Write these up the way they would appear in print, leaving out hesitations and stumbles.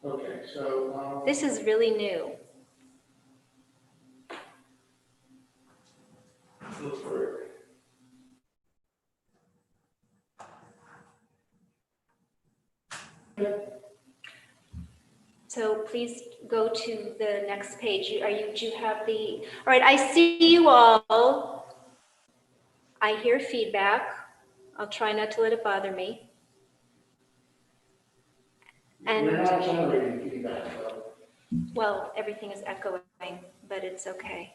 Okay, so This is really new. look for it. So please go to the next page. Do you have the, all right, I see you all. I hear feedback. I'll try not to let it bother me. And We're not generating feedback, though. well, everything is echoing, but it's okay.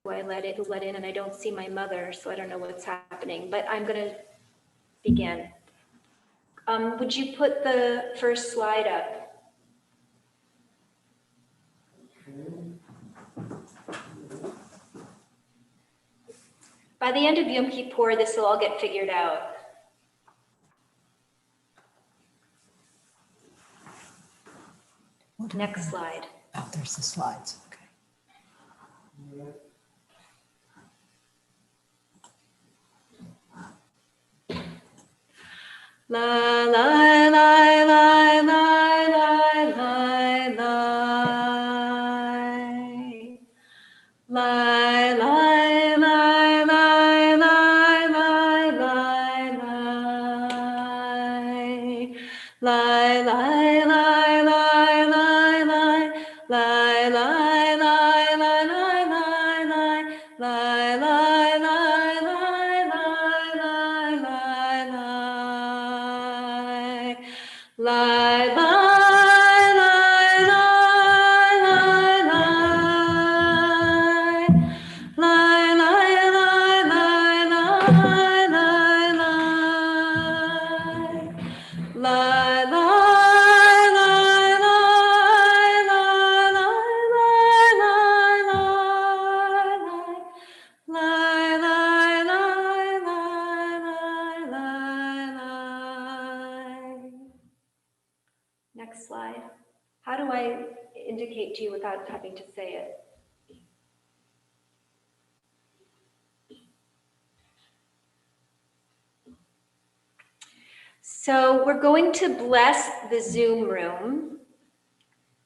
I let in and I don't see my mother, so I don't know what's happening, but I'm going to begin. Would you put the first slide up? By the end of Yom Kippur, this will all get figured out. Next slide. Oh, there's the slides. Okay. La la la la la la la la la la Next slide. How do I indicate to you without having to say it? So we're going to bless the Zoom room,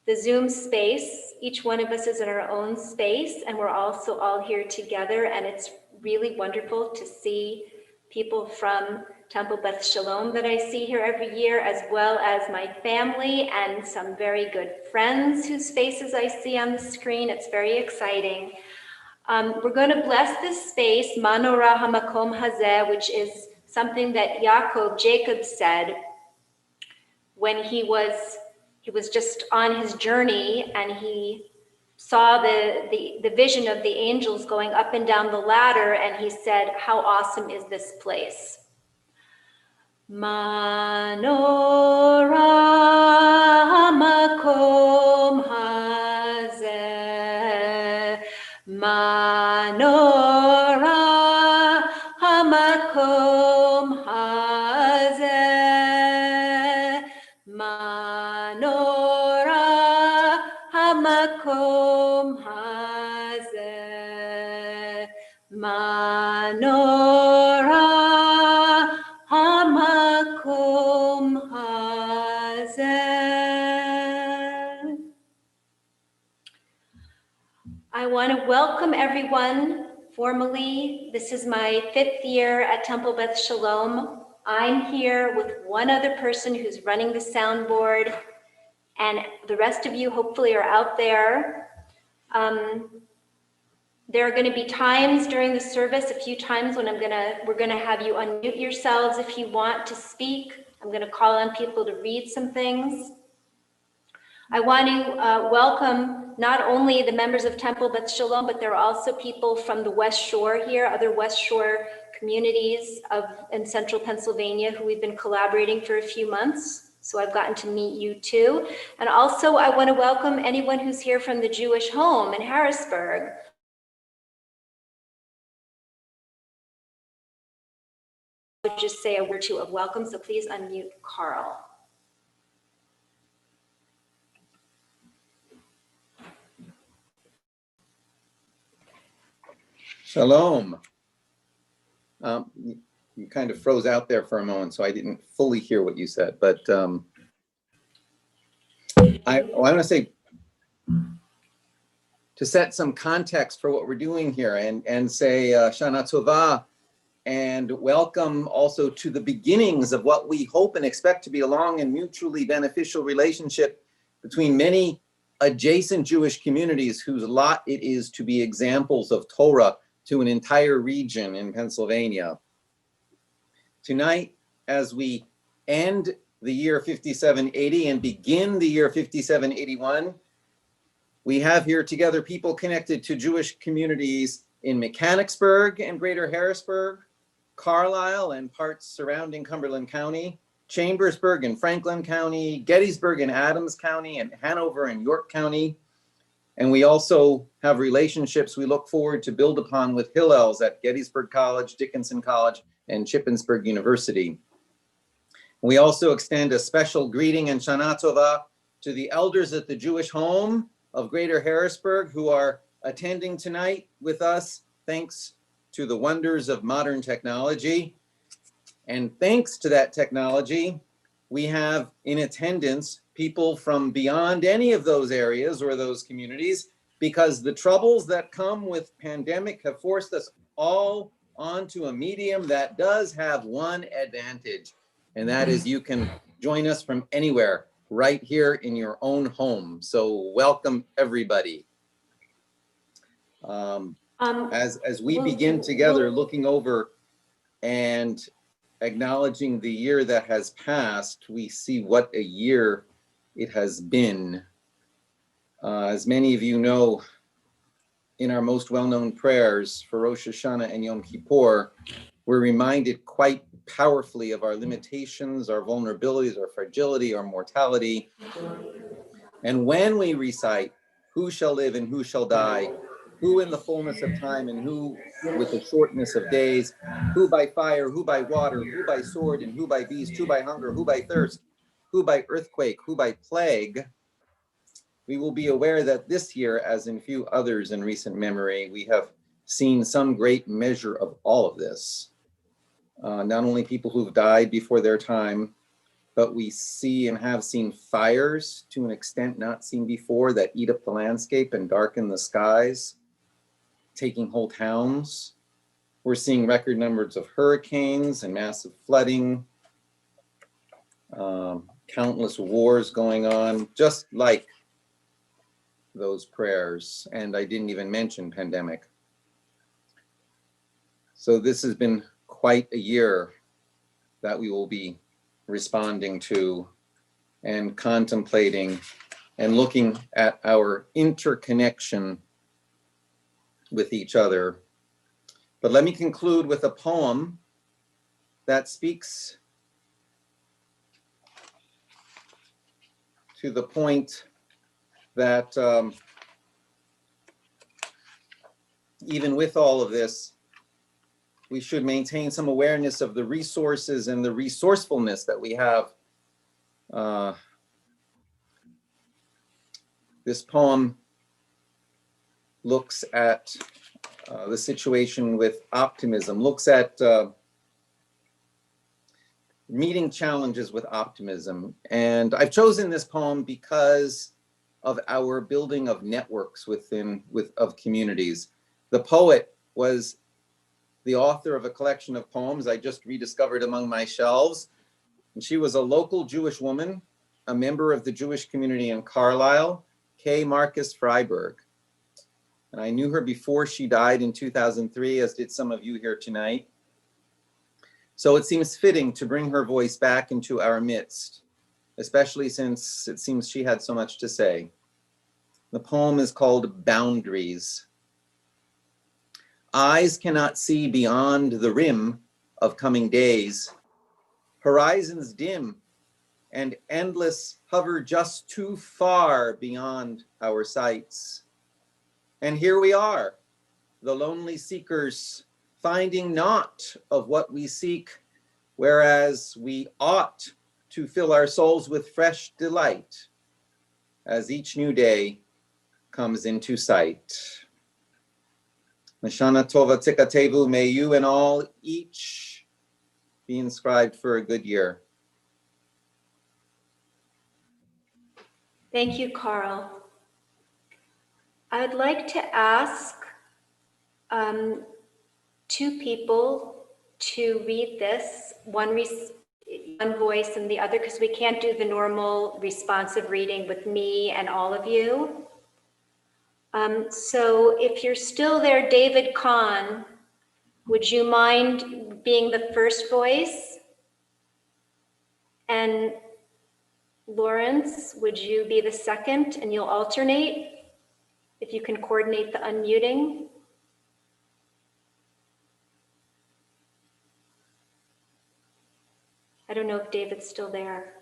the Zoom space. Each one of us is in our own space, and we're also all here together, and it's really wonderful to see people from Temple Beth Shalom that I see here every year, as well as my family and some very good friends whose faces I see on the screen. It's very exciting. We're going to bless this space, Manorah Hamakom Hazeh, which is something that Jacob said when he was just on his journey, and he saw the vision of the angels going up and down the ladder, and he said, how awesome is this place? Manorah Hamakom Hazeh, Manorah Hamakom Hazeh, Manorah Hamakom Hazeh, Manorah Hamakom Hazeh. I want to welcome everyone formally. This is my 5th year at Temple Beth Shalom. I'm here with one other person who's running the soundboard, and the rest of you hopefully are out there. There are going to be times during the service, a few times when we're going to have you unmute yourselves if you want to speak. I'm going to call on people to read some things. I want to welcome not only the members of Temple Beth Shalom, but there are also people from the West Shore here, other West Shore communities in central Pennsylvania who we've been collaborating for a few months. So I've gotten to meet you too. And also I want to welcome anyone who's here from the Jewish Home in Harrisburg. I'll just say a word or two of welcome, so please unmute Carl. Shalom. You kind of froze out there for a moment, so I didn't fully hear what you said. But I want to say, to set some context for what we're doing here, and say Shana Tova, and welcome also to the beginnings of what we hope and expect to be a long and mutually beneficial relationship between many adjacent Jewish communities whose lot it is to be examples of Torah to an entire region in Pennsylvania. Tonight, as we end the year 5780 and begin the year 5781, we have here together people connected to Jewish communities in Mechanicsburg and Greater Harrisburg, Carlisle and parts surrounding Cumberland County, Chambersburg and Franklin County, Gettysburg and Adams County, and Hanover and York County. And we also have relationships we look forward to build upon with Hillels at Gettysburg College, Dickinson College, and Shippensburg University. We also extend a special greeting and Shana Tova to the elders at the Jewish Home of Greater Harrisburg who are attending tonight with us, thanks to the wonders of modern technology. And thanks to that technology, we have in attendance people from beyond any of those areas or those communities, because the troubles that come with pandemic have forced us all onto a medium that does have one advantage, and that is you can join us from anywhere, right here in your own home. So welcome everybody. As we begin together looking over and acknowledging the year that has passed, we see what a year it has been. As many of you know, in our most well-known prayers for Rosh Hashanah and Yom Kippur, we're reminded quite powerfully of our limitations, our vulnerabilities, our fragility, our mortality. And when we recite, who shall live and who shall die, who in the fullness of time and who with the shortness of days, who by fire, who by water, who by sword, and who by beast, who by hunger, who by thirst, who by earthquake, who by plague, we will be aware that this year, as in few others in recent memory, we have seen some great measure of all of this. Not only people who've died before their time, but we see and have seen fires to an extent not seen before that eat up the landscape and darken the skies, taking whole towns. We're seeing record numbers of hurricanes and massive flooding, countless wars going on, just like those prayers. And I didn't even mention pandemic. So this has been quite a year that we will be responding to and contemplating and looking at our interconnection with each other. But let me conclude with a poem that speaks to the point that even with all of this, we should maintain some awareness of the resources and the resourcefulness that we have. This poem looks at the situation with optimism, looks at meeting challenges with optimism. And I've chosen this poem because of our building of networks of communities. The poet was the author of a collection of poems I just rediscovered among my shelves. And she was a local Jewish woman, a member of the Jewish community in Carlisle, Kay Marcus Freiberg. And I knew her before she died in 2003, as did some of you here tonight. So it seems fitting to bring her voice back into our midst, especially since it seems she had so much to say. The poem is called Boundaries. Eyes cannot see beyond the rim of coming days. Horizons dim and endless hover just too far beyond our sights. And here we are, the lonely seekers, finding naught of what we seek, whereas we ought to fill our souls with fresh delight as each new day comes into sight. Mashana Tova Tikatevu, may you and all each be inscribed for a good year. Thank you, Carl. I'd like to ask two people to read this, one voice and the other, because we can't do the normal responsive reading with me and all of you. So if you're still there, David Kahn, would you mind being the first voice? And Lawrence, would you be the second, and you'll alternate if you can coordinate the unmuting? I don't know if David's still there.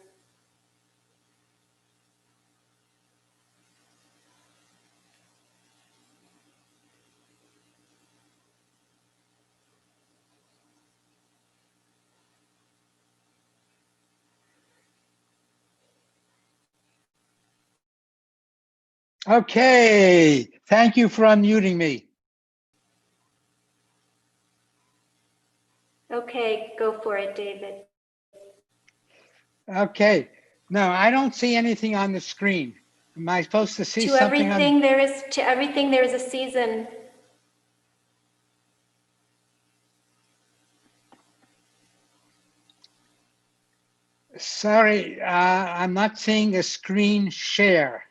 Okay, thank you for unmuting me. Okay, go for it, David. Okay, no, I don't see anything on the screen. Am I supposed to see To something everything on? there is a season. Sorry, I'm not seeing a screen share.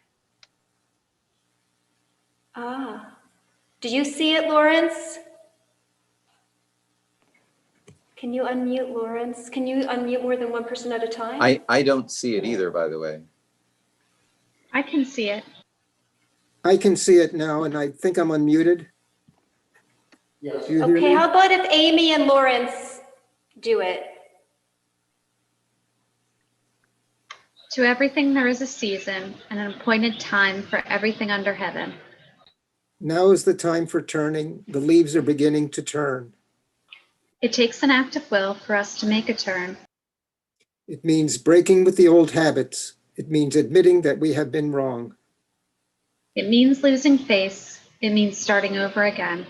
Ah, do you see it, Lawrence? Can you unmute Lawrence? Can you unmute more than one person at a time? I don't see it either, by the way. I can see it. I can see it now, and I think I'm unmuted. Yes. Do you hear Okay, me? how about if Amy and Lawrence do it? To everything there is a season and an appointed time for everything under heaven. Now is the time for turning. The leaves are beginning to turn. It takes an act of will for us to make a turn. It means breaking with the old habits. It means admitting that we have been wrong. It means losing face. It means starting over again.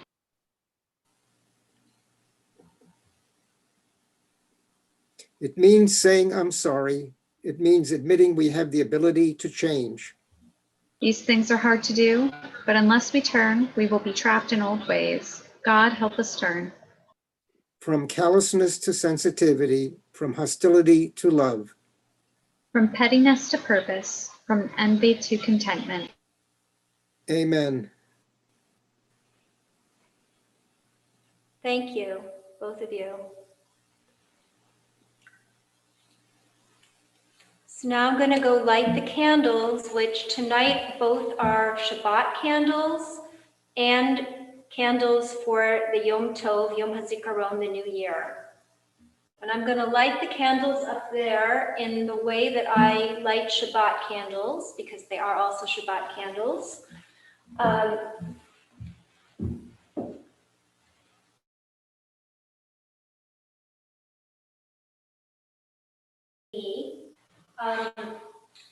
It means saying I'm sorry. It means admitting we have the ability to change. These things are hard to do, but unless we turn, we will be trapped in old ways. God, help us turn. From callousness to sensitivity, from hostility to love. From pettiness to purpose, from envy to contentment. Amen. Thank you, both of you. So now I'm going to go light the candles, which tonight both are Shabbat candles and candles for the Yom Tov, Yom HaZikaron, the New Year. And I'm going to light the candles up there in the way that I light Shabbat candles, because they are also Shabbat candles.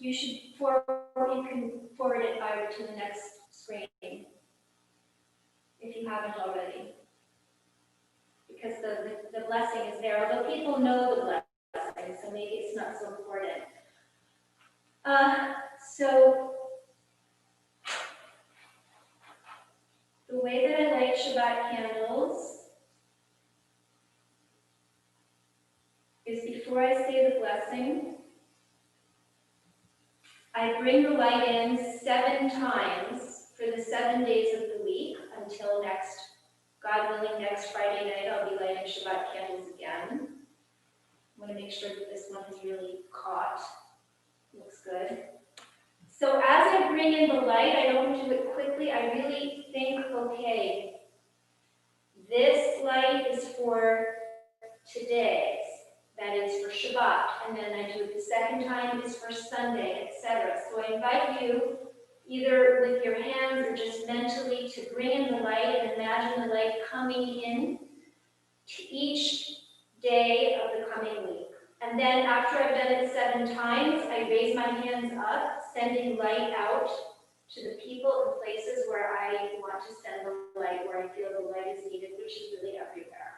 You can forward it over to the next screen if you haven't already. Because the blessing is there, although people know the blessing, so maybe it's not so important. So the way that I light Shabbat candles is before I say the blessing, I bring the light in 7 times for the 7 days of the week until next, God willing, next Friday night, I'll be lighting Shabbat candles again. I'm going to make sure that this one is really caught. Looks good. So as I bring in the light, I don't do it quickly. I really think, okay, this light is for today. That is for Shabbat. And then I do it the second time is for Sunday, etc. So I invite you, either with your hands or just mentally, to bring in the light and imagine the light coming in to each day of the coming week. And then after I've done it 7 times, I raise my hands up, sending light out to the people and places where I want to send the light, where I feel the light is needed, which is really everywhere.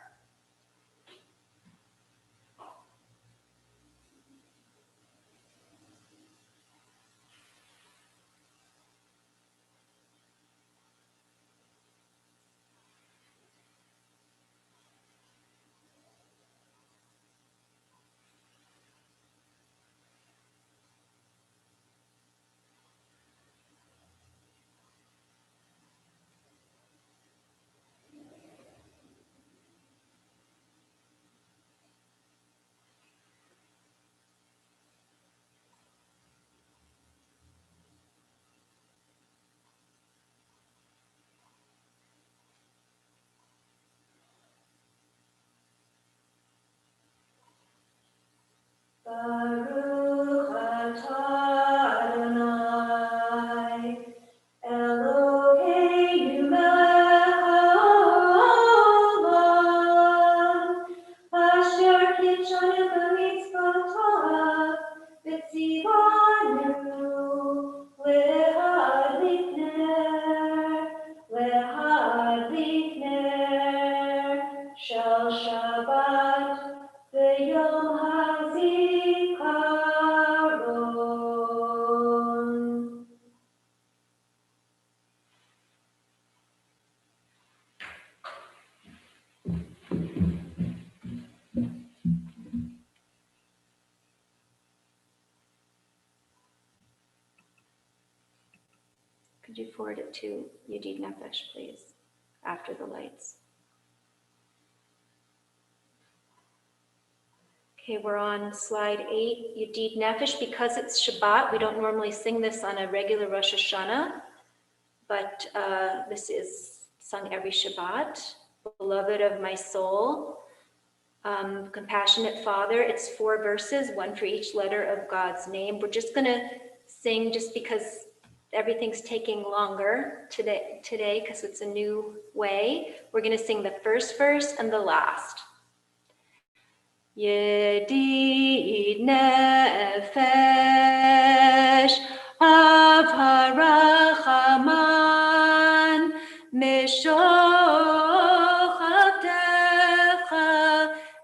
you forward it to Yedid Nefesh, please, after the lights? Okay, we're on slide 8, Yedid Nefesh. Because it's Shabbat, we don't normally sing this on a regular Rosh Hashanah, but this is sung every Shabbat. Beloved of my soul, compassionate Father. It's 4 verses, 1 for each letter of God's name. We're just going to sing just because everything's taking longer today because it's a new way. We're going to sing the first verse and the last. Yedid nefesh av harachaman mishoch avdecha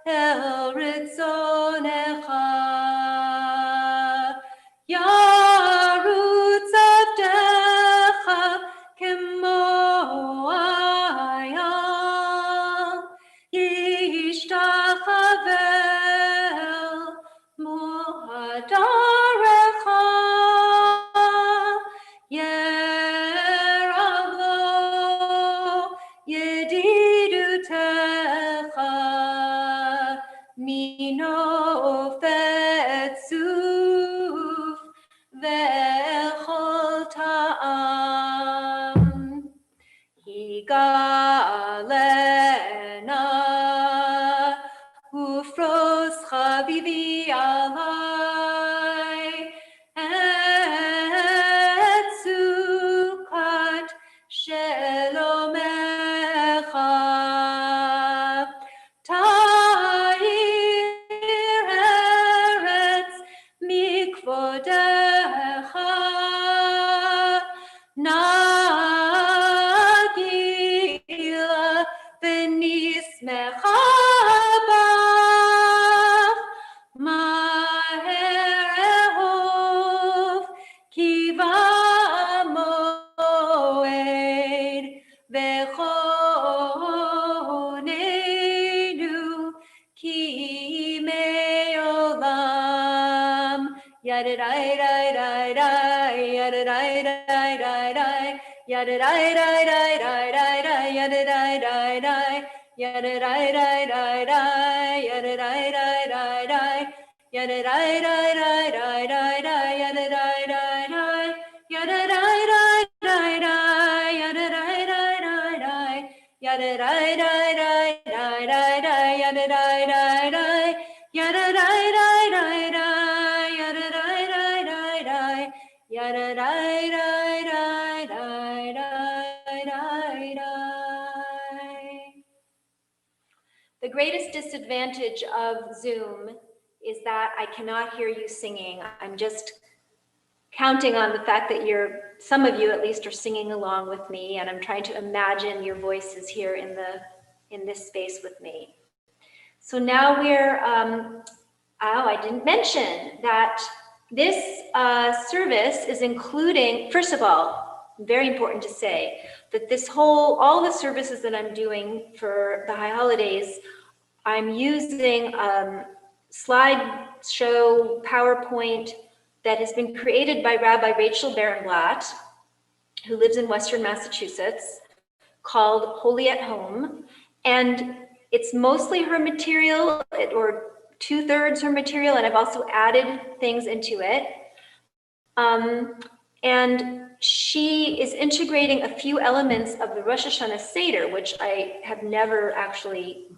el ritzonecha yarutz avdecha kemo ayam yishtachavel muhadarecha yeravlo yedidutecha minofetzuf ve'echol ta'am higalena ufros chavivi alai et sukat shelomecha ta'ir eretz mikvodecha nagila v'nismecha bach maher ehov kiva moed v'chonenu ki me'olam yadadai-dai-dai-dai yadadai-dai-dai-dai yadadai-dai-dai-dai-dai yadadai-dai-dai yadadai-dai-dai-dai yadadai-dai-dai-dai yadadai-dai-dai-dai-dai yadadai-dai-dai-dai yadadai-dai-dai-dai yadadai-dai-dai-dai yadadai-dai-dai-dai The greatest disadvantage of Zoom is that I cannot hear you singing. I'm just counting on the fact that some of you at least are singing along with me, and I'm trying to imagine your voices here in this space with me. So now I didn't mention that this service is including, first of all, very important to say that all the services that I'm doing for the high holidays, I'm using slideshow PowerPoint that has been created by Rabbi Rachel Barenblatt, who lives in Western Massachusetts, called Holy at Home. And it's mostly her material, or 2/3 her material, and I've also added things into it. And she is integrating a few elements of the Rosh Hashanah Seder, which I have never actually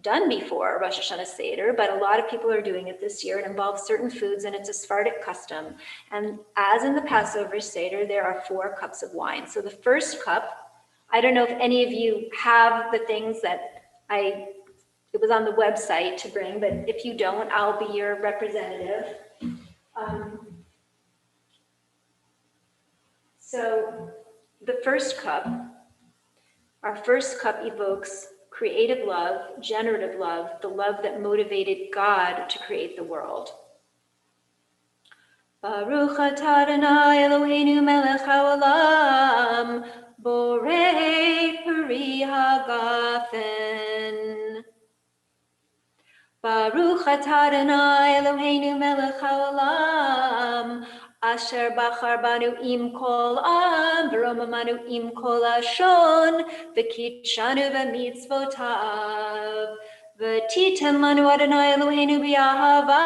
done before, Rosh Hashanah Seder, but a lot of people are doing it this year. It involves certain foods, and it's a Sephardic custom. And as in the Passover Seder, there are 4 cups of wine. So the first cup, I don't know if any of you have the things that it was on the website to bring, but if you don't, I'll be your representative. So the first cup, our first cup evokes creative love, generative love, the love that motivated God to create the world. Baruch atah Adonai Eloheinu melech haolam, borei peri hagafen. Baruch atah Adonai Eloheinu melech haolam, Asher bachar banu im kol am, v'romamanu im kol ashon, v'kitshanu v'mitzvotav, v'titem lanu Adonai Eloheinu b'yahava,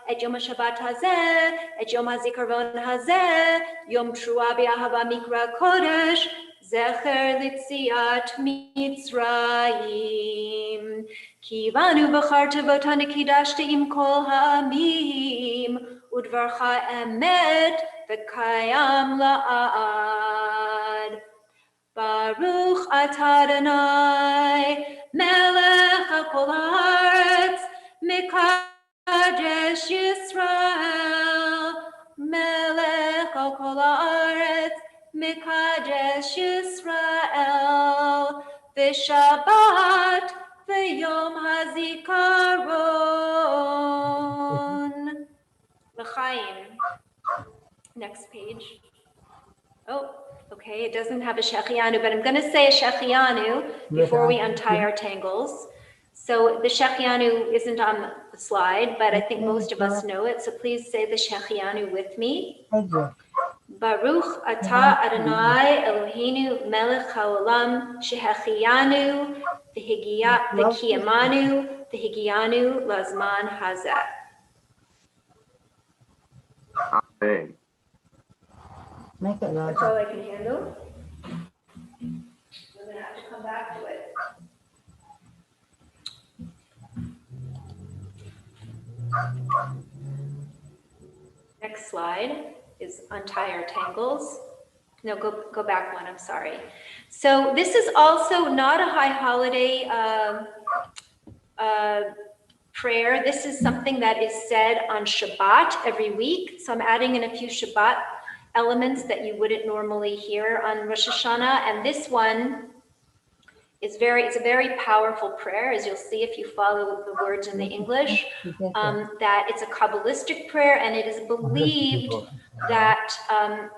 et yom HaShabbat hazeh, et yom HaZikaron hazeh, yom Trua b'yahava mikra kodesh, zecher litziat Mitzrayim. Ki banu b'charta v'otanu kidashta im kol ha'amim, udvarcha emet v'kayam la'ad. Baruch atah Adonai, melech hakol haaretz, mekadesh Yisrael, melech hakol haaretz, mekadesh Yisrael, v'shabbat v'yom hazikaron. L'chaim. Next page. Oh, okay, it doesn't have a Shechianu, but I'm going to say a Shechianu before we untie our tangles. So the Shechianu isn't on the slide, but I think most of us know it. So please say the Shechianu with me. Baruch atah Adonai Eloheinu melech haolam shehechianu v'hikiyamanu v'higiyanu lazman hazeh. Amen. Make it That's larger. all I can handle. We're gonna have to come back to it. Next slide is untie our tangles. No, go back one, I'm sorry. So this is also not a high holiday prayer. This is something that is said on Shabbat every week. So I'm adding in a few Shabbat elements that you wouldn't normally hear on Rosh Hashanah. And this one is it's a very powerful prayer, as you'll see if you follow the words in the English, that it's a Kabbalistic prayer, and it is believed that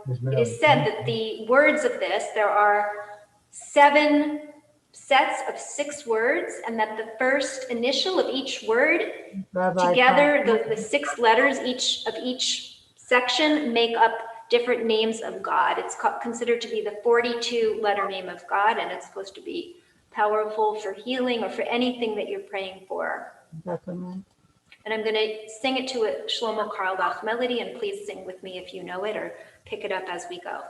it is said that the words of this, there are 7 sets of 6 words, and that the first initial of each word together, the 6 letters of each section make up different names of God. It's considered to be the 42 letter name of God, and it's supposed to be powerful for healing or for anything that you're praying for. And I'm going to sing it to a Shlomo Carlebach melody, and please sing with me if you know it or pick it up as we go.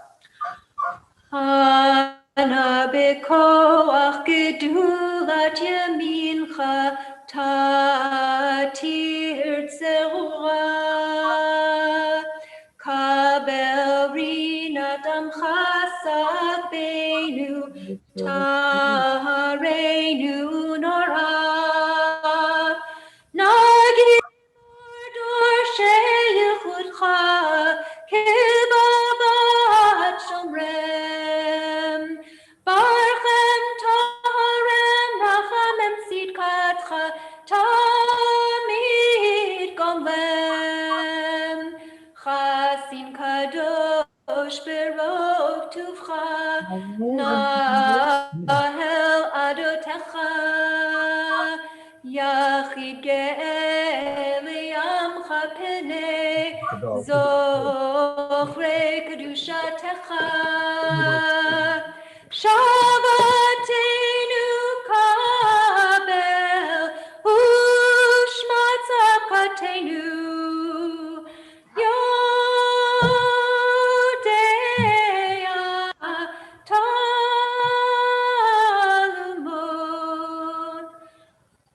Ana bekoach gedulat yamincha tatir tzerura kabel rinat amcha sabenu tareinu nora nagid dor sheyechutcha kebabat shomrem barchem taharem rachamem tzidkatcha tamid gomlem chasin kadosh berov tuvcha nahel adotecha yachid ge'el yamcha penei zochre kedushatecha shavatenu kabel ushma tzakatenu yodea talmud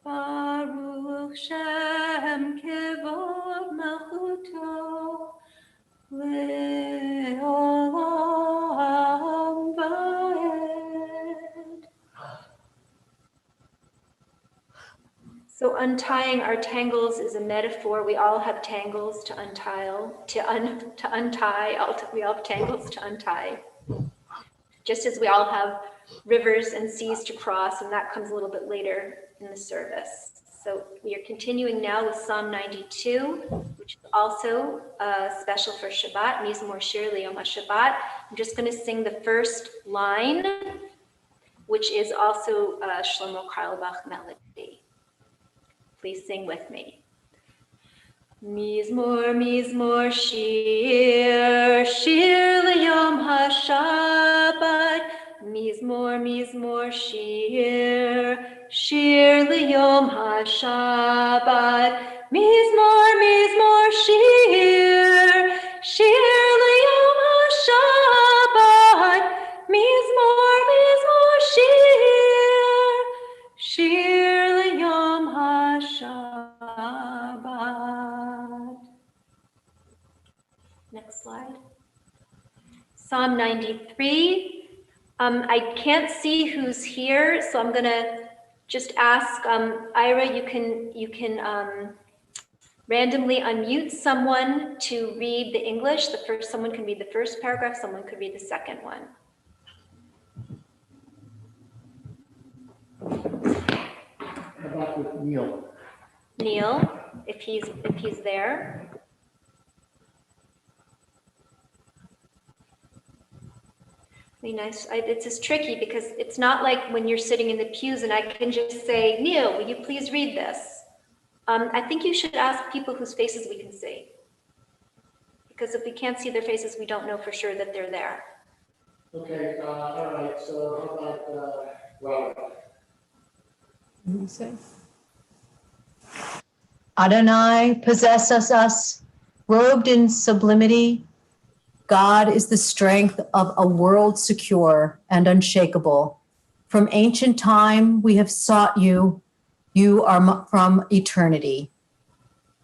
Baruch Shem Kevod Malchuto Le'olam Va'ed. So untying our tangles is a metaphor. We all have tangles to untie. We all have tangles to untie. Just as we all have rivers and seas to cross, and that comes a little bit later in the service. So we are continuing now with Psalm 92, which is also special for Shabbat, Mizmor Shir L'Yom HaShabbat. I'm just going to sing the first line, which is also a Shlomo Carlebach melody. Please sing with me. Mizmor, mizmor, shir, shir liyom hashabbat. Mizmor, mizmor, shir, shir liyom hashabbat. Mizmor, mizmor, shir, shir liyom hashabbat. Mizmor, mizmor, shir, shir liyom hashabbat. Next slide. Psalm 93. I can't see who's here, so I'm gonna just ask Ira. You can randomly unmute someone to read the English. Someone can read the first paragraph. Someone could read the second one. How about with Neil? Neil, if he's there. Nice. It's just tricky because it's not like when you're sitting in the pews and I can just say, Neil, will you please read this? I think you should ask people whose faces we can see. Because if we can't see their faces, we don't know for sure that they're there. Okay, all right, so how about, Robert? What do you say? Adonai possesses us, robed in sublimity. God is the strength of a world secure and unshakable. From ancient time, we have sought you. You are from eternity.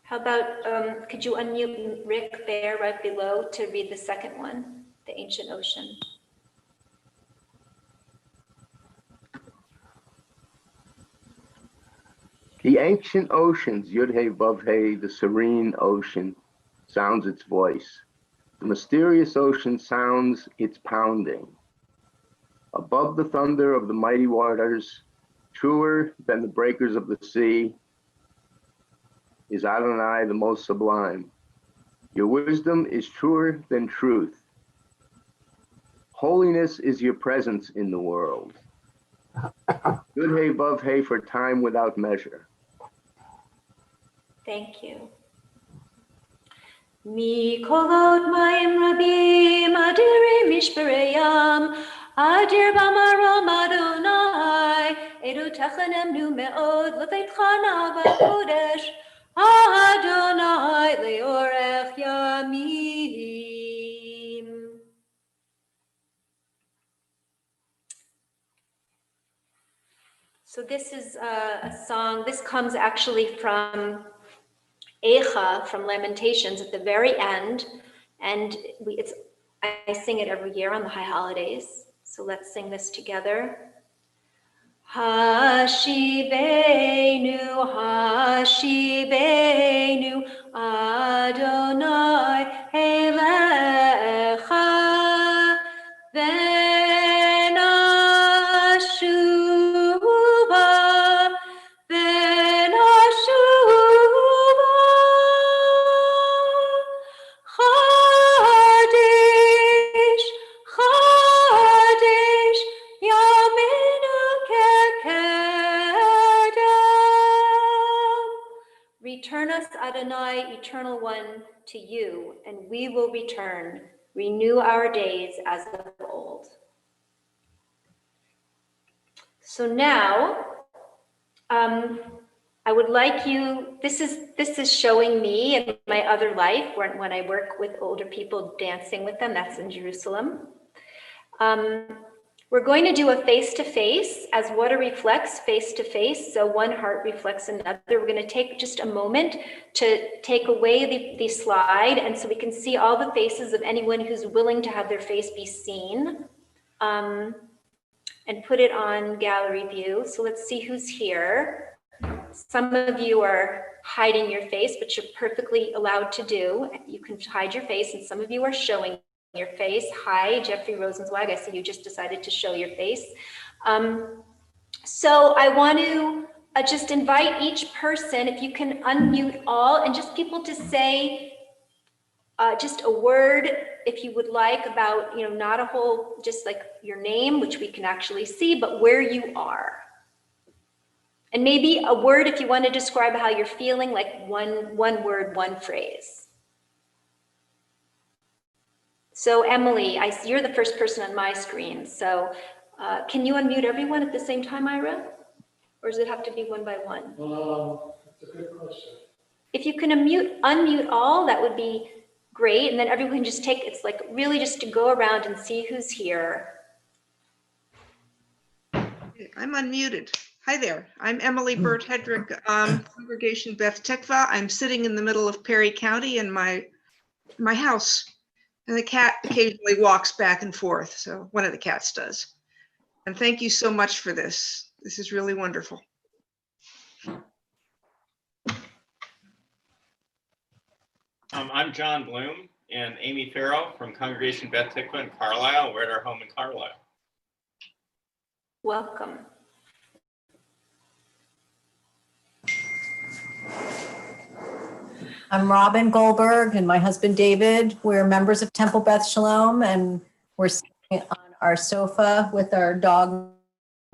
How about, could you unmute Rick there right below to read the second one, the ancient ocean? The ancient oceans, Yud-Hey, Vav-Hey, the serene ocean, sounds its voice. The mysterious ocean sounds its pounding. Above the thunder of the mighty waters, truer than the breakers of the sea, is Adonai the most sublime. Your wisdom is truer than truth. Holiness is your presence in the world. Yud-Hey, Vav-Hey for time without measure. Thank you. Mikolot mayim rabim adirim mishpereyam adir bamarom Adonai edu tachanem nu meod levetchana b'kodesh Adonai leorech yamim. So this is a song. This comes actually from Eicha, from Lamentations at the very end, and I sing it every year on the high holidays. So let's sing this together. Hashivenu, Hashivenu, Adonai Elecha, Venashuva, Venashuva, Chadish, Chadish, Yaminu Kekedem. Return us, Adonai, Eternal One, to you, and we will return. Renew our days as of old. So now, I would like you, this is showing me in my other life when I work with older people, dancing with them. That's in Jerusalem. We're going to do a face-to-face as water reflects face-to-face. So one heart reflects another. We're going to take just a moment to take away the slide, and so we can see all the faces of anyone who's willing to have their face be seen, and put it on gallery view. So let's see who's here. Some of you are hiding your face, but you're perfectly allowed to do. You can hide your face, and some of you are showing your face. Hi, Jeffrey Rosenzweig. I see you just decided to show your face. So I want to just invite each person, if you can unmute all, and just people to say just a word, if you would like, about, not a whole, just like your name, which we can actually see, but where you are. And maybe a word if you want to describe how you're feeling, like one word, one phrase. So Emily, you're the first person on my screen. So can you unmute everyone at the same time, Ira? Or does it have to be one by one? That's a good question. If you can unmute all, that would be great. And then everyone can just take, it's like really just to go around and see who's here. I'm unmuted. Hi there. I'm Emily Burt Hedrick, Congregation Beth Tikva. I'm sitting in the middle of Perry County in my house, and the cat occasionally walks back and forth. So one of the cats does. And thank you so much for this. This is really wonderful. I'm John Bloom and Amy Farrow from Congregation Beth Tikva in Carlisle. We're at our home in Carlisle. Welcome. I'm Robin Goldberg and my husband David. We're members of Temple Beth Shalom, and we're sitting on our sofa with our dog.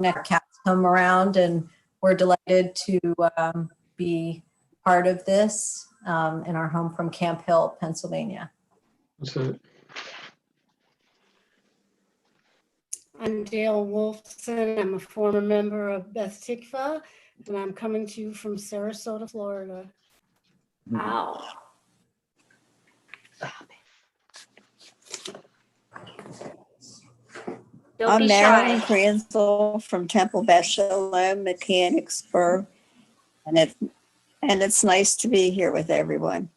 Our cats come around, and we're delighted to be part of this in our home from Camp Hill, Pennsylvania. That's it. I'm Dale Wolfson. I'm a former member of Beth Tikva, and I'm coming to you from Sarasota, Florida. Wow. Don't I'm be Marilyn shy. Kranzel from Temple Beth Shalom, Mechanicsburg, and it's nice to be here with everyone.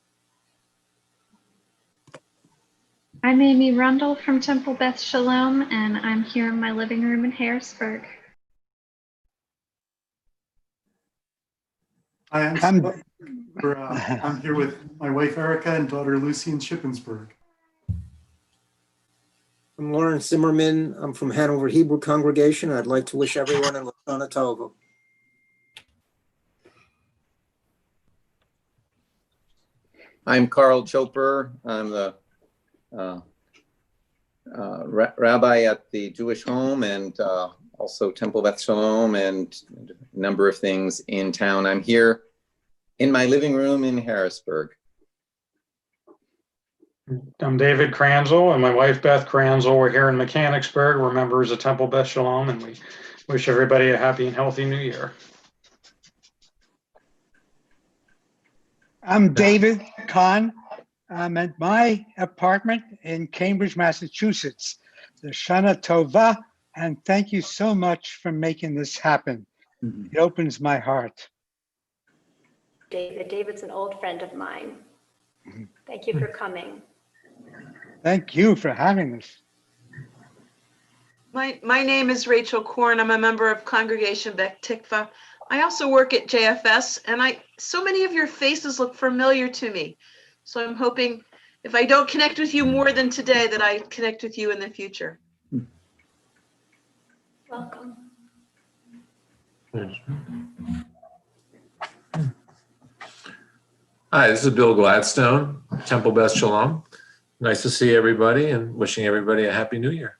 I'm Amy Rundle from Temple Beth Shalom, and I'm here in my living room in Harrisburg. Hi, I'm here with my wife Erica and daughter Lucy in Shippensburg. I'm Lawrence Zimmerman. I'm from Hanover Hebrew Congregation. I'd like to wish everyone a Lashana Tova. I'm Carl Choper. I'm the rabbi at the Jewish Home and also Temple Beth Shalom and a number of things in town. I'm here in my living room in Harrisburg. I'm David Kranzel and my wife Beth Kranzel. We're here in Mechanicsburg. We're members of Temple Beth Shalom, and we wish everybody a happy and healthy new year. I'm David Kahn. I'm at my apartment in Cambridge, Massachusetts. The Shana Tova, and thank you so much for making this happen. It opens my heart. David's an old friend of mine. Thank you for coming. Thank you for having us. My name is Rachel Korn. I'm a member of Congregation Beth Tikva. I also work at JFS, and so many of your faces look familiar to me. So I'm hoping if I don't connect with you more than today, that I connect with you in the future. Welcome. Hi, this is Bill Gladstone, Temple Beth Shalom. Nice to see everybody and wishing everybody a happy new year.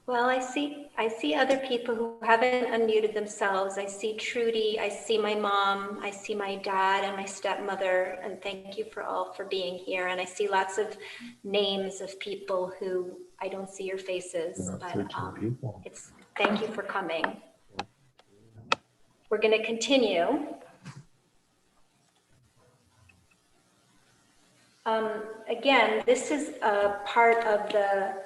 Well, I see other people who haven't unmuted themselves. I see Trudy, I see my mom, I see my dad and my stepmother, and thank you all for being here. And I see lots of names of people who I don't see your faces, but thank you for coming. We're going to continue. Again, this is a part of the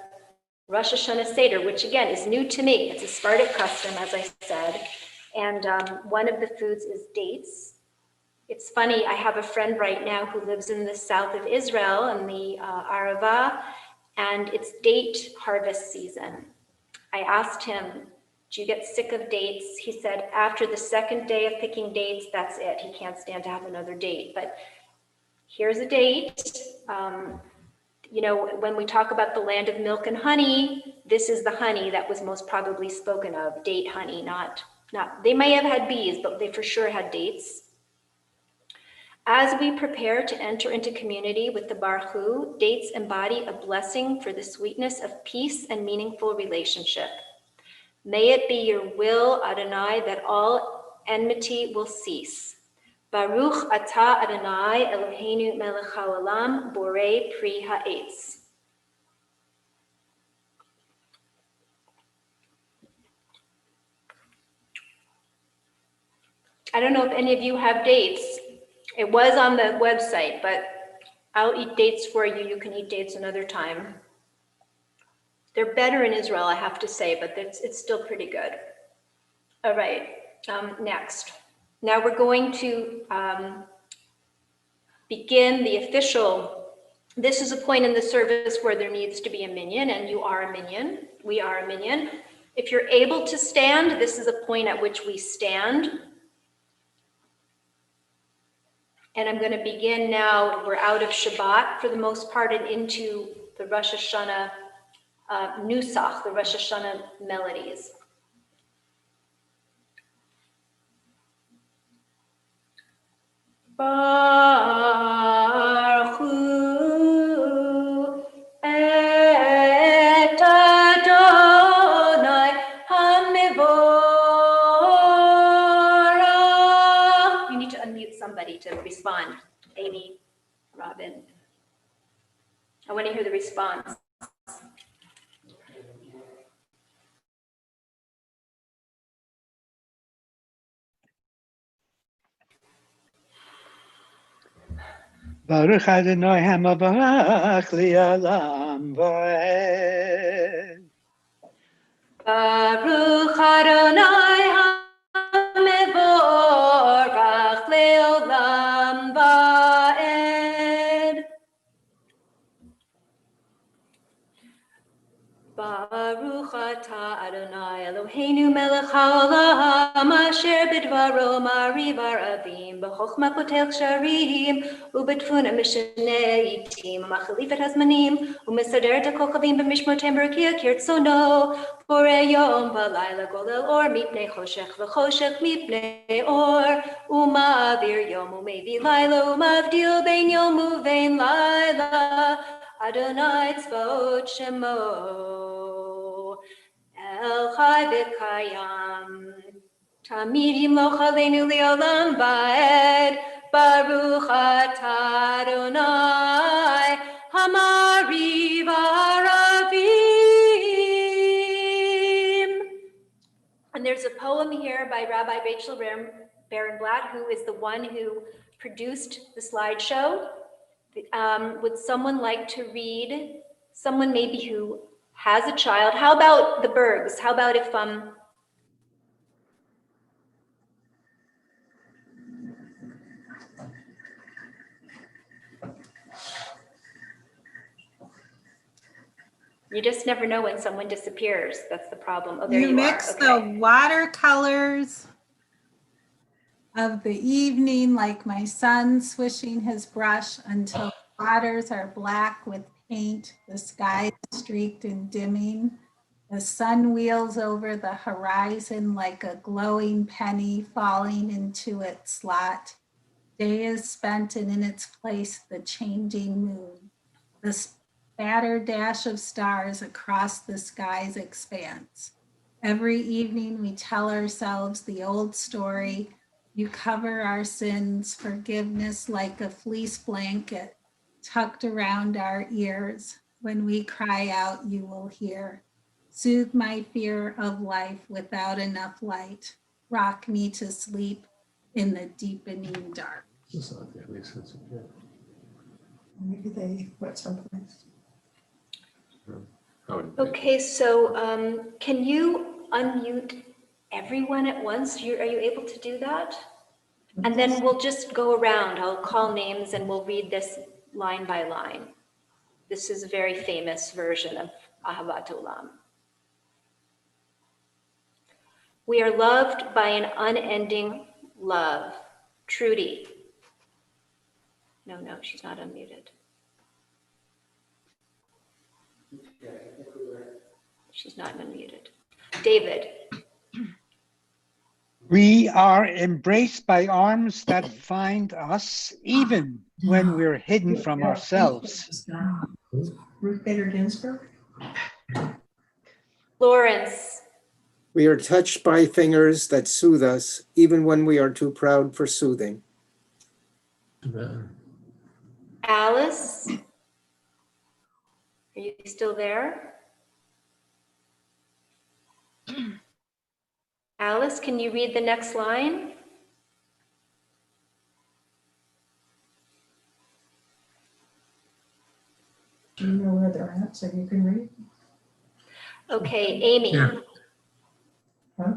Rosh Hashanah Seder, which again is new to me. It's a Sephardic custom, as I said. And one of the foods is dates. It's funny, I have a friend right now who lives in the south of Israel in the Arava, and it's date harvest season. I asked him, do you get sick of dates? He said, after the second day of picking dates, that's it. He can't stand to have another date. But here's a date. You know, when we talk about the land of milk and honey, this is the honey that was most probably spoken of, date honey, not, they may have had bees, but they for sure had dates. As we prepare to enter into community with the Baruch Hu, dates embody a blessing for the sweetness of peace and meaningful relationship. May it be your will, Adonai, that all enmity will cease. Baruch atah Adonai Eloheinu melech haolam borei pri ha'etz. I don't know if any of you have dates. It was on the website, but I'll eat dates for you. You can eat dates another time. They're better in Israel, I have to say, but it's still pretty good. All right, next. Now we're going to begin the official. This is a point in the service where there needs to be a minyan, and you are a minyan. We are a minyan. If you're able to stand, this is a point at which we stand. And I'm going to begin now. We're out of Shabbat for the most part and into the Rosh Hashanah nusach, the Rosh Hashanah melodies. Baruch Hu et Adonai HaMevorach. You need to unmute somebody to respond. Amy, Robin. I want to hear the response. Baruch Adonai HaMevorach li'olam va'ed. Baruch Adonai HaMevorach le'olam va'ed. Baruch atah Adonai Eloheinu melech haolam asher bidvaro ma'ariv aravim b'chochma potech sharim ubetfuna mishneh itim machalif et hazmanim umesader et hakochavim b'mishmotem b'rakia kirtzono borei yom v'layla golel or mipnei choshech v'choshech mipnei or uma'avir yom umevi layla umavdil bein yom uvein layla Adonai tzvaot shemo El Chai v'Kayam Tamid yimloch aleinu li'olam va'ed Baruch atah Adonai Hamariv Aravim. And there's a poem here by Rabbi Rachel Barenblatt, who is the one who produced the slideshow. Would someone like to read? Someone maybe who has a child. How about the Bergs? How about if you just never know when someone disappears. That's the problem. Oh, there you mix are. Okay. the watercolors of the evening, like my son swishing his brush until the waters are black with paint, the sky is streaked and dimming. The sun wheels over the horizon like a glowing penny falling into its slot. Day is spent and in its place the changing moon. The spattered dash of stars across the sky's expanse. Every evening we tell ourselves the old story. You cover our sins, forgiveness like a fleece blanket tucked around our ears. When we cry out, you will hear. Soothe my fear of life without enough light. Rock me to sleep in the deepening dark. Maybe they went someplace. Okay, so can you unmute everyone at once? Are you able to do that? And then we'll just go around. I'll call names and we'll read this line by line. This is a very famous version of Ahavat Olam. We are loved by an unending love. Trudy. No, she's not unmuted. She's not unmuted. David. We are embraced by arms that find us even when we're hidden from ourselves. Ruth Bader Ginsburg. Lawrence. We are touched by fingers that soothe us, even when we are too proud for soothing. Alice. Are you still there? Alice, can you read the next line? Do you know where they're at so you can read? Okay, Amy. Yeah. Huh?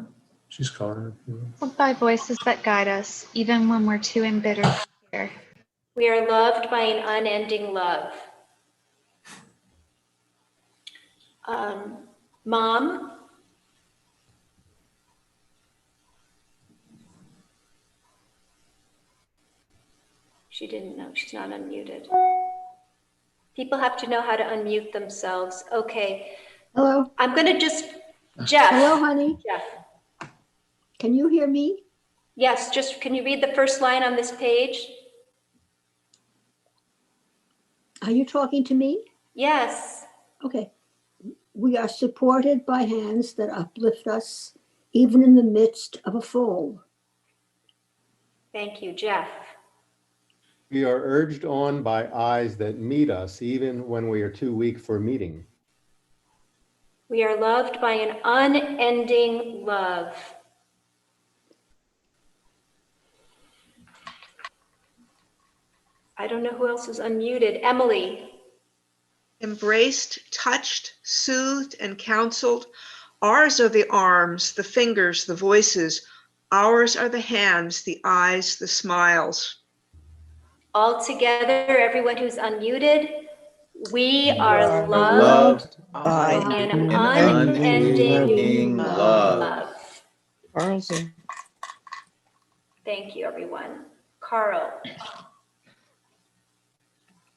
She's calling her. By voices that guide us, even when we're too embittered to hear. We are loved by an unending love. Mom. She didn't know, she's not unmuted. People have to know how to unmute themselves. Okay. Hello. I'm gonna just, Jeff. Hello, honey. Jeff. Can you hear me? Yes, just, can you read the first line on this page? Are you talking to me? Yes. Okay. We are supported by hands that uplift us, even in the midst of a fall. Thank you, Jeff. We are urged on by eyes that meet us, even when we are too weak for meeting. We are loved by an unending love. I don't know who else is unmuted. Emily. Embraced, touched, soothed, and counseled. Ours are the arms, the fingers, the voices. Ours are the hands, the eyes, the smiles. All together, everyone who's unmuted, we are loved by an unending love. Thank you, everyone. Carl.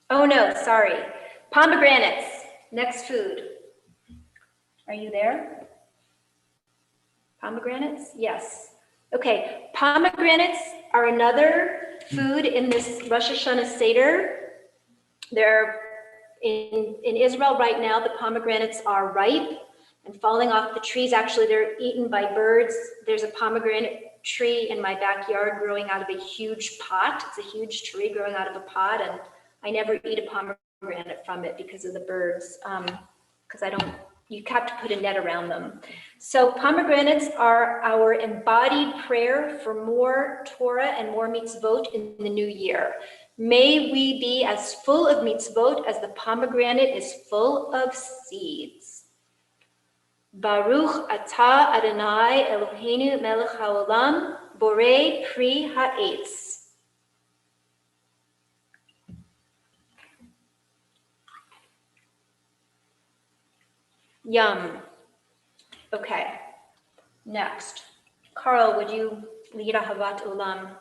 Oh no, sorry. Pomegranates, next food. Are you there? Pomegranates? Yes. Okay, pomegranates are another food in this Rosh Hashanah Seder. They're in Israel right now, the pomegranates are ripe and falling off the trees. Actually, they're eaten by birds. There's a pomegranate tree in my backyard growing out of a huge pot. It's a huge tree growing out of a pot, and I never eat a pomegranate from it because of the birds, because you have to put a net around them. So pomegranates are our embodied prayer for more Torah and more mitzvot in the new year. May we be as full of mitzvot as the pomegranate is full of seeds. Baruch atah Adonai Eloheinu melech haolam, borei pri ha'etz. Yum. Okay, next. Carl, would you lead Ahavat Olam?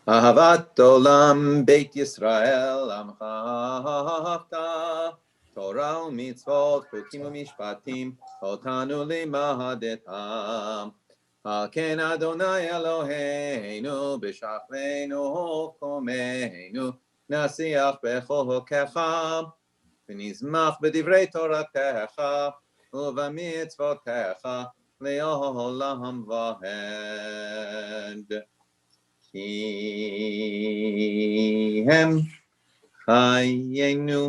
Ahavat Olam Beit Yisrael Amcha Hafta Torah u'mitzvot chukim u'mishpatim otanu limadetam Haken Adonai Eloheinu b'shachleinu chomeinu nasiach b'chokecha v'nizmach b'divrei toratecha u'v'mitzvotecha le'olam v'hed Ki hem chayenu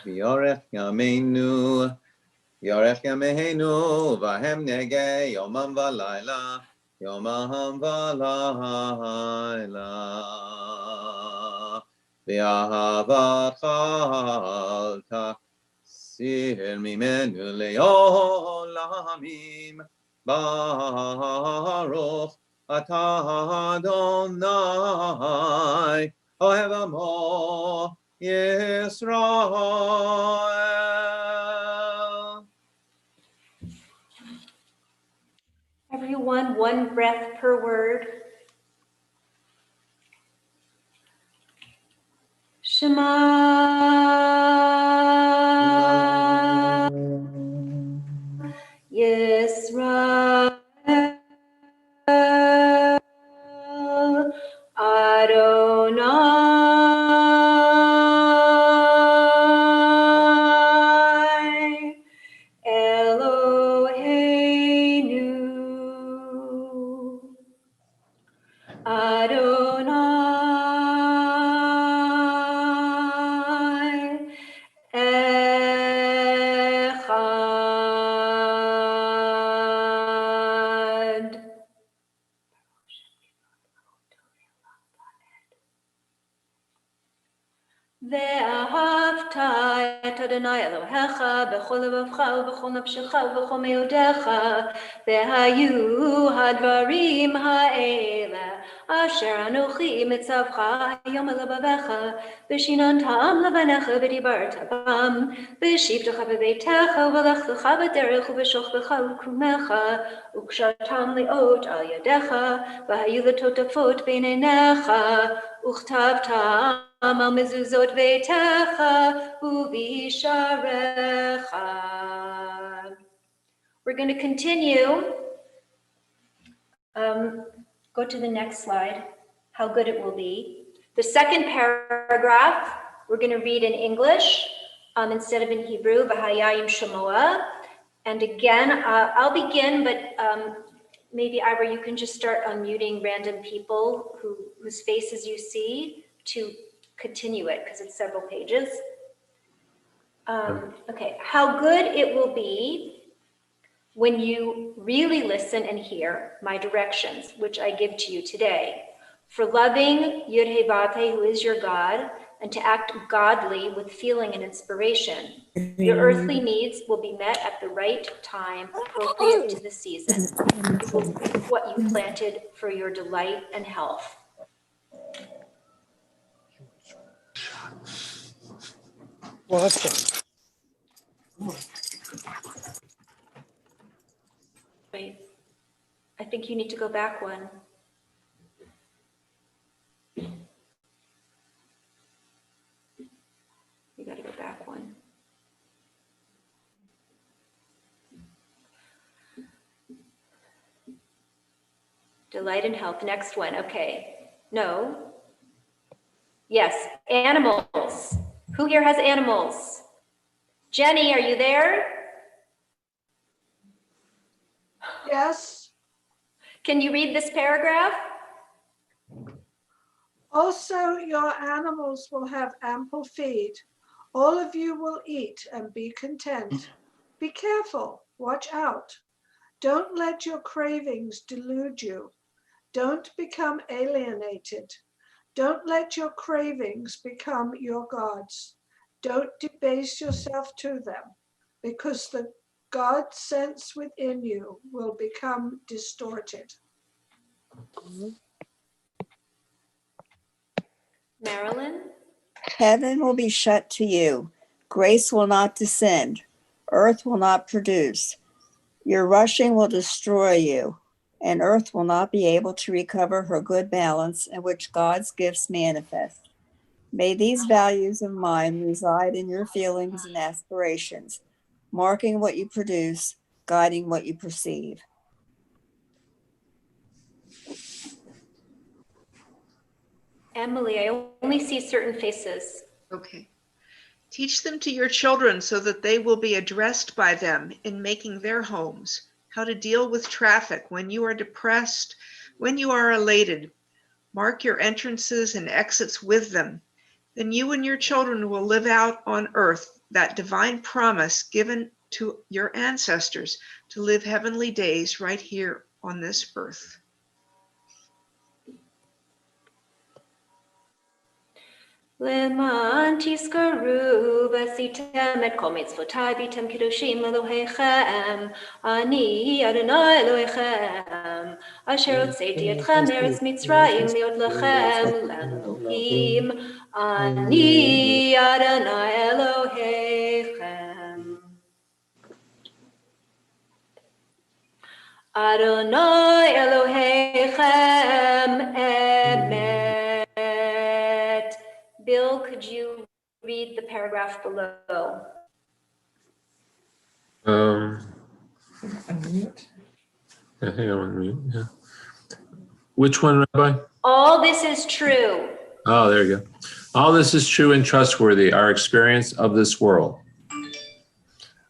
v'yorech yameinu v'hem nege yomam v'layla v'ahavat chalta sir mimenu le'olamim Baruch atah Adonai ohev amo Yisrael. Everyone, one breath per word. Shema את אדוני אלוהיך בכל לבבך ובכל נפשך ובכל מאודיך, והיו הדברים האלה אשר אנוכי מצווך היום על לבביך, ושיננתם לבניך ודיברת בם, בשבתך בביתך ובלכתך בדרך ובשוכבך ובקומך, וקשרתם לאות על ידיך, והיו לטוטפות בין עיניך, וכתבתם על מזוזות ביתך ובשעריך. We're going to continue. Go to the next slide. How good it will be. The second paragraph, we're going to read in English instead of in Hebrew, V'hayayim Shemoah. And again, I'll begin, but maybe Ivor, you can just start unmuting random people whose faces you see to continue it, because it's several pages. Okay, how good it will be when you really listen and hear my directions, which I give to you today, for loving Yud-Heh-Vav-Heh, who is your God, and to act godly with feeling and inspiration. Your earthly needs will be met at the right time, appropriate to the season. It will be what you planted for your delight and health. Well, that's good. Wait, I think you need to go back one. You got to go back one. Delight and health. Next one. Okay. No. Yes. Animals. Who here has animals? Jenny, are you there? Yes. Can you read this paragraph? Also, your animals will have ample feed. All of you will eat and be content. Be careful. Watch out. Don't let your cravings delude you. Don't become alienated. Don't let your cravings become your gods. Don't debase yourself to them, because the God sense within you will become distorted. Marilyn? Heaven will be shut to you. Grace will not descend. Earth will not produce. Your rushing will destroy you, and earth will not be able to recover her good balance in which God's gifts manifest. May these values of mine reside in your feelings and aspirations, marking what you produce, guiding what you perceive. Emily, I only see certain faces. Okay. Teach them to your children so that they will be addressed by them in making their homes, how to deal with traffic when you are depressed, when you are elated. Mark your entrances and exits with them. Then you and your children will live out on earth that divine promise given to your ancestors to live heavenly days right here on this earth. למען תזכרו ועשיתם את כל מצוותיי והייתם קדושים לאלוהיכם, אני אדוני אלוהיכם, אשר הוצאתי אתכם מארץ מצרים להיות לכם לאלוהים, אני אדוני אלוהיכם. אדוני אלוהיכם אמת. Bill, could you read the paragraph below? I think I want to read. Yeah. Which one, Rabbi? All this is true. Oh, there you go. All this is true and trustworthy, our experience of this world.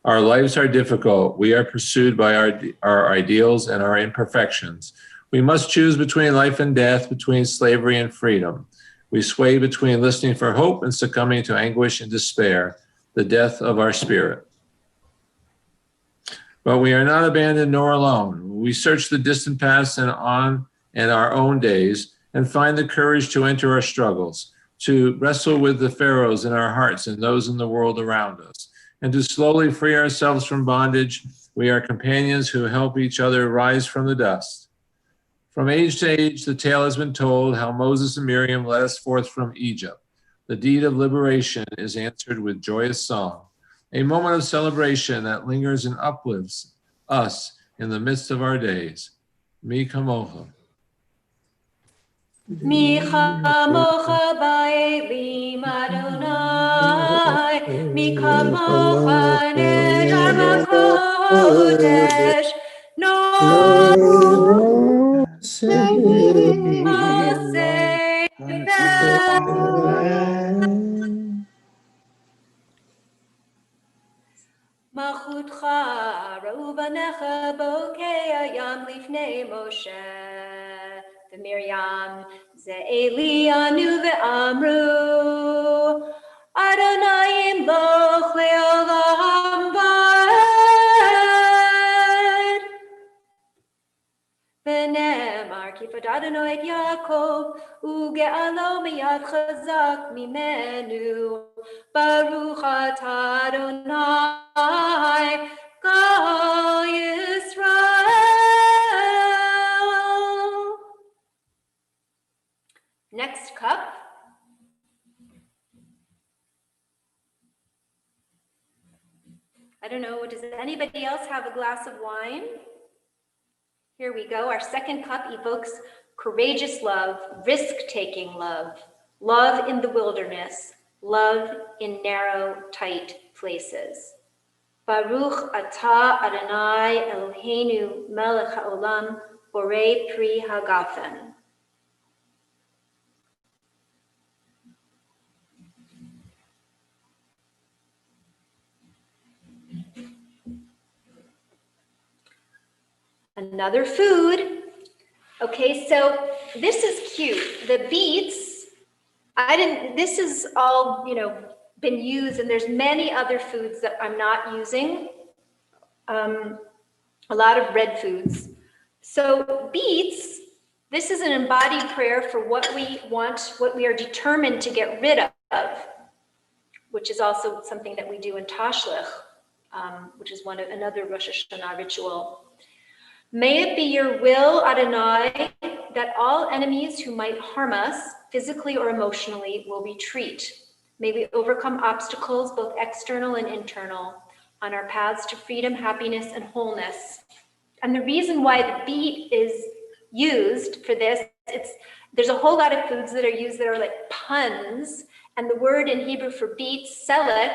Our lives are difficult. We are pursued by our ideals and our imperfections. We must choose between life and death, between slavery and freedom. We sway between listening for hope and succumbing to anguish and despair, the death of our spirit. But we are not abandoned nor alone. We search the distant past and our own days and find the courage to enter our struggles. to wrestle with the pharaohs in our hearts and those in the world around us, and to slowly free ourselves from bondage. We are companions who help each other rise from the dust. From age to age, the tale has been told how Moses and Miriam led us forth from Egypt. The deed of liberation is answered with joyous song, a moment of celebration that lingers and uplifts us in the midst of our days. Mi kamocha. Mi chamocha ba'elim Adonai, mi kamocha nedar b'kodesh, no Malchutcha ra'u banecha bokei hayam lifnei Moshe v'Miriam ze'eli anu ve'amru Adonai imloch le'olam va'ed V'nemar kifad Adonai et Yaakov uge'alo miyad chazak mimenu Baruch atah Adonai Kol Yisrael. Next cup. I don't know, does anybody else have a glass of wine? Here we go. Our second cup evokes courageous love, risk-taking love, love in the wilderness, love in narrow, tight places. Baruch atah Adonai Eloheinu melech haolam borei pri hagafen. Another food. Okay, so this is cute. The beets, this is all, been used, and there's many other foods that I'm not using. A lot of red foods. So beets, this is an embodied prayer for what we want, what we are determined to get rid of, which is also something that we do in Tashlich, which is another Rosh Hashanah ritual. May it be your will, Adonai, that all enemies who might harm us, physically or emotionally, will retreat. May we overcome obstacles, both external and internal, on our paths to freedom, happiness, and wholeness. And the reason why the beet is used for this, there's a whole lot of foods that are used that are like puns, and the word in Hebrew for beet, selek,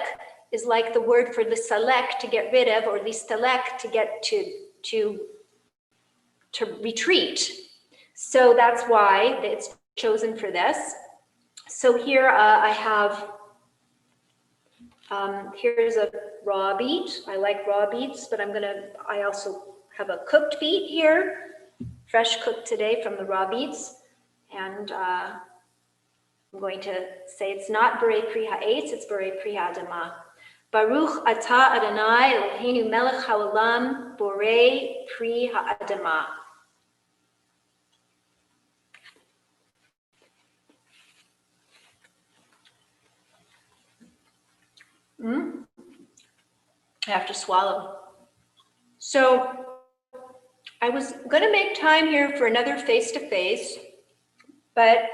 is like the word for the salek, to get rid of, or listalek, to get to retreat. So that's why it's chosen for this. So here I have, here's a raw beet. I like raw beets, but I also have a cooked beet here, fresh cooked today from the raw beets. And I'm going to say it's not Borei Pri Ha'etz, it's Borei Pri Ha'adamah. Baruch atah Adonai Eloheinu melech haolam Borei Pri Ha'adamah. I have to swallow. So I was going to make time here for another face-to-face, but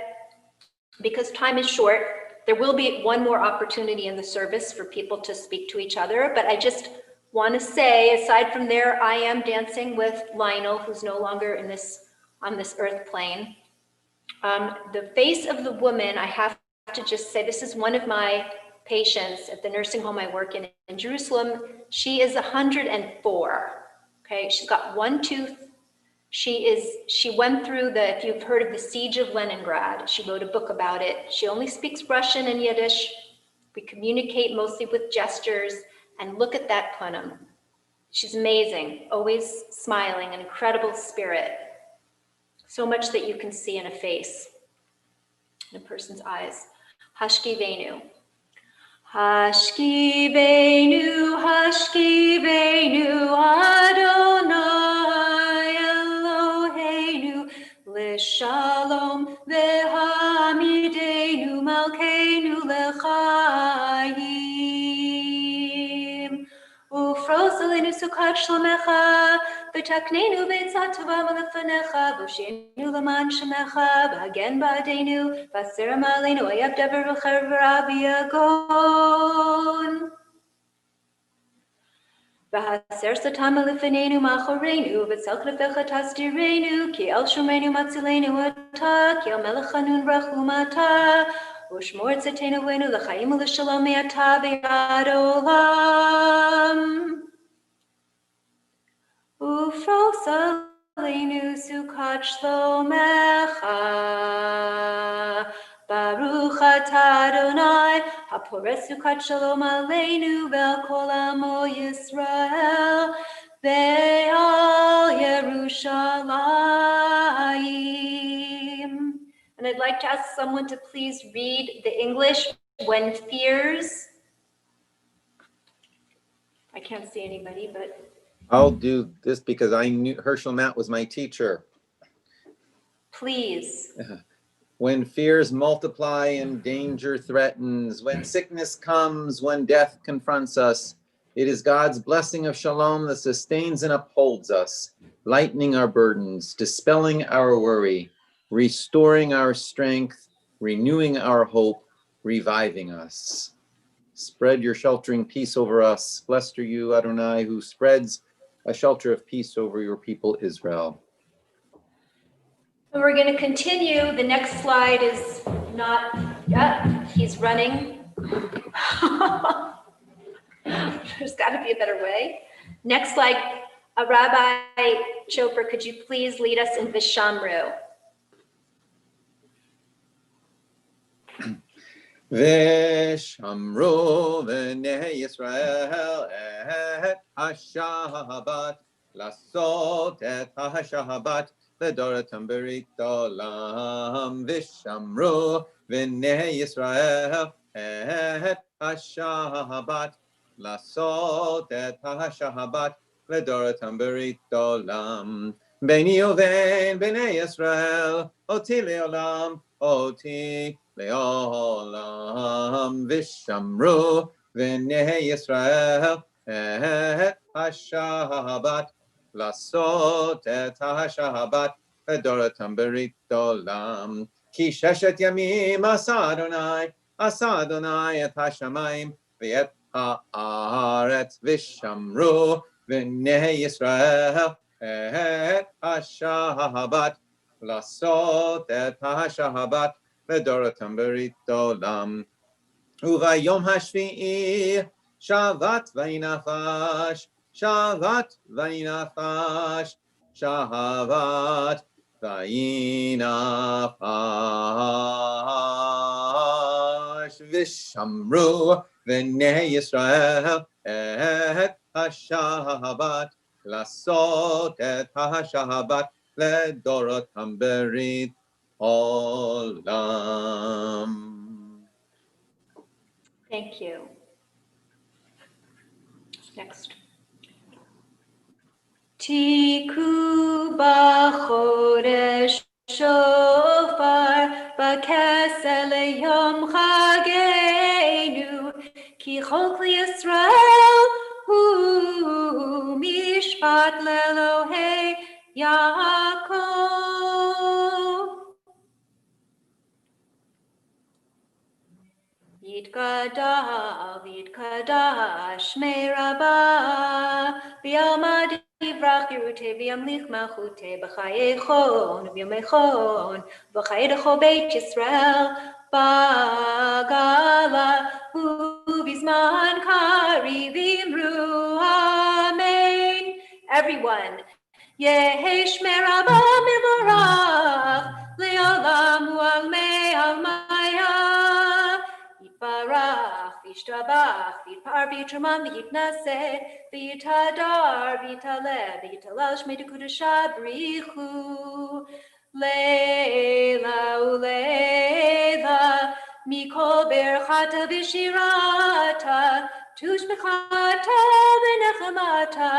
because time is short, there will be one more opportunity in the service for people to speak to each other. But I just want to say, aside from there, I am dancing with Lionel, who's no longer on this earth plane. The face of the woman, I have to just say, this is one of my patients at the nursing home I work in Jerusalem. She is 104. Okay, she's got one tooth. She went through if you've heard of the siege of Leningrad, she wrote a book about it. She only speaks Russian and Yiddish. We communicate mostly with gestures, and look at that Punim. She's amazing, always smiling, an incredible spirit. So much that you can see in a face, in a person's eyes. Hashkivenu. Hashkivenu, Hashkivenu, Adonai Eloheinu, L'shalom v'hamidenu malkei ופרוס עלינו סוכת שלומך, ותקננו בעצה טובה מלפניך, והושיענו למען שמך, והגן בעדנו, והסר מעלינו אויב דבר וחרב ורע ויגון. והסר שטן מלפנינו מאחורינו, וצל כנפיך תסתירנו, כי אל שומרנו מצילנו אתה, כי על מלך חנון רחום אתה, ושמור צאתנו אלינו לחיים ולשלום מעתה ועד עולם. ופרוס עלינו סוכת שלומך, ברוך אתה אדוני, הפורס סוכת שלום עלינו ועל כל עמו ישראל ועל ירושלים. And I'd like to ask someone to please read the English when fears. I can't see anybody, but I'll do this because I knew Herschel Matt was my teacher. please. When fears multiply and danger threatens, when sickness comes, when death confronts us, it is God's blessing of shalom that sustains and upholds us, lightening our burdens, dispelling our worry, restoring our strength, renewing our hope, reviving us. Spread your sheltering peace over us. Blessed are you, Adonai, who spreads a shelter of peace over your people, Israel. And we're going to continue. The next slide is not yet. He's running. There's got to be a better way. Next slide. Rabbi Chopra, could you please lead us in Vishamru? Veshamru v'nei Yisrael et ha-shabat, lasot et ha-shabat, ledoratam berit olam. Veshamru v'nei Yisrael et ha-shabat, lasot et ha-shabat, ledoratam berit olam. Beni uvein b'nei Yisrael, oti leolam, oti leolam. Vishamru v'nei Yisrael et ha-shabat, lasot et ha-shabat, ledoratam berit olam. Ki sheshet yamim asa Adonai et ha-shamayim v'et ha'aretz. Vishamru v'nei Yisrael et ha-shabat, lasot et ha-shabat, ledoratam berit olam. Uvayom hashvi'i shavat vayinafash, shavat vayinafash, shavat vayinafash. Vishamru v'nei Yisrael et ha-shabat, lasot et ha-shabat, ledoratam berit olam. Thank you. Next. Tiku b'chodesh shofar b'kesel yom chageinu ki chok liYisrael hu mishpat leElohei Yaakov. Yitkadash Shmei Rabbah v'yamad yivrach Yerute v'yamlich malchute b'chayechon v'yomechon v'chayedecho Beit Yisrael b'gala u'bizman kari v'imru Amen. Everyone, Yehi Shmei Rabbah mevorach le'olam u'almei almaya. Barach, v'yishtabach, v'yitpar, v'yitraman, v'yitnaseh, v'yitadar, v'yitaleh, v'yitalal shmei dekudasha b'richu, leila uleila, mikol berchata v'shirata, tushmechata v'nechamata,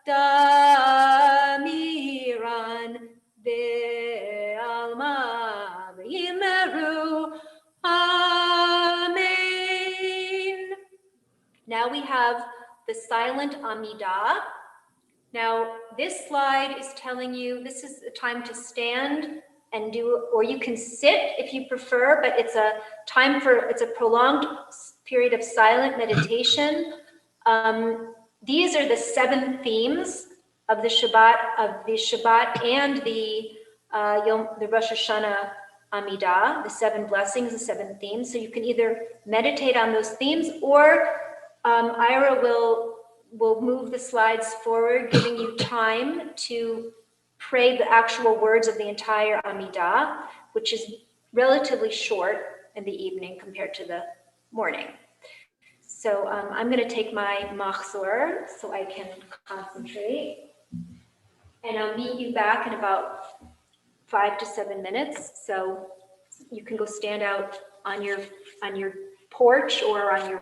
damiran ve'alma v'yimeru. Amen. Now we have the silent Amidah. Now, this slide is telling you this is a time to stand and do, or you can sit if you prefer, but it's a time for, it's a prolonged period of silent meditation. These are the 7 themes of the Shabbat and the Rosh Hashanah Amidah, the 7 blessings, the 7 themes. So you can either meditate on those themes, or Ira will move the slides forward, giving you time to pray the actual words of the entire Amidah, which is relatively short in the evening compared to the morning. So I'm going to take my machzor so I can concentrate. And I'll meet you back in about 5 to 7 minutes. So you can go stand out on your porch, or on your,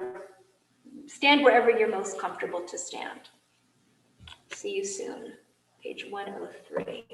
stand wherever you're most comfortable to stand. See you soon. Page 103.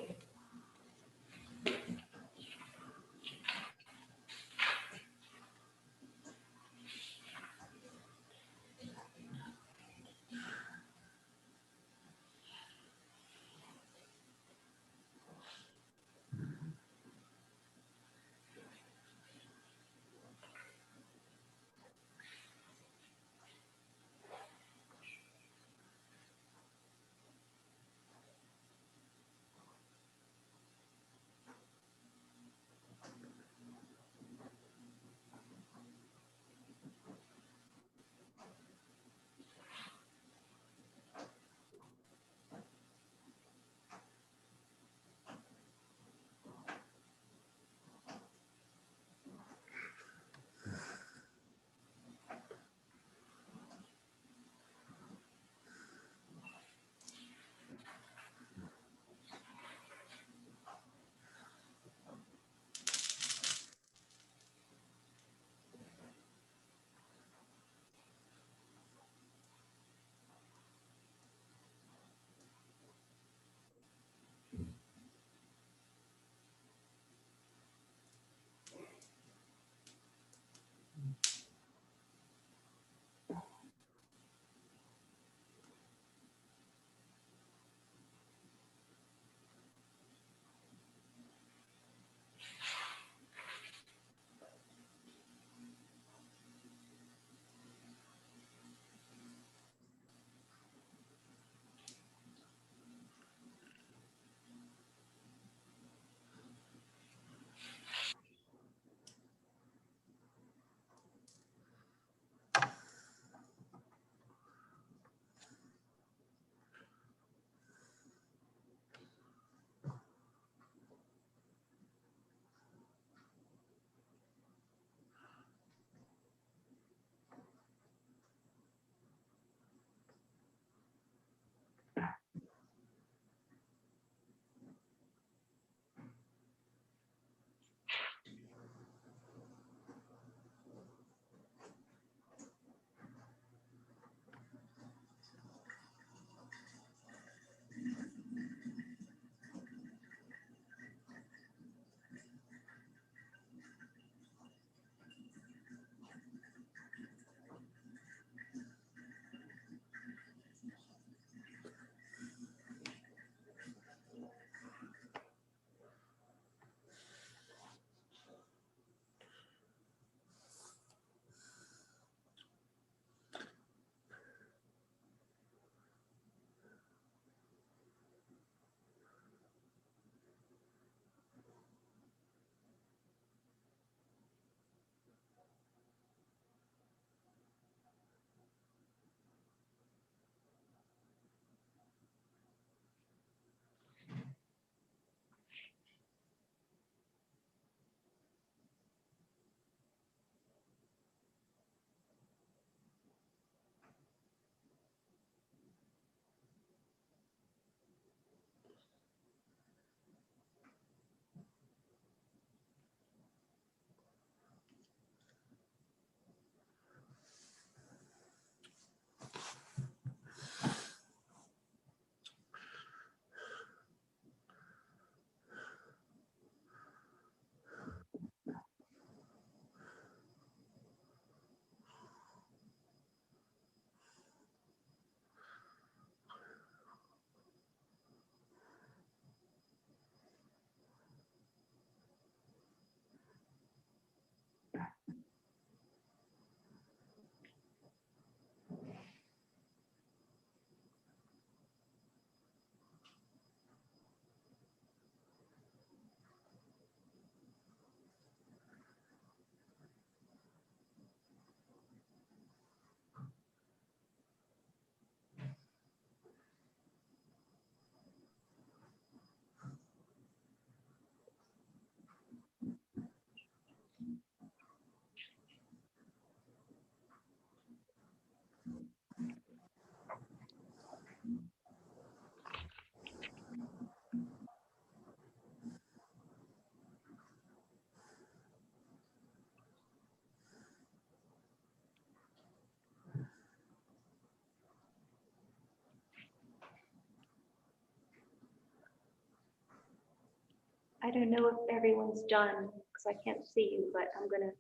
I don't know if everyone's done because I can't see you, but I'm going to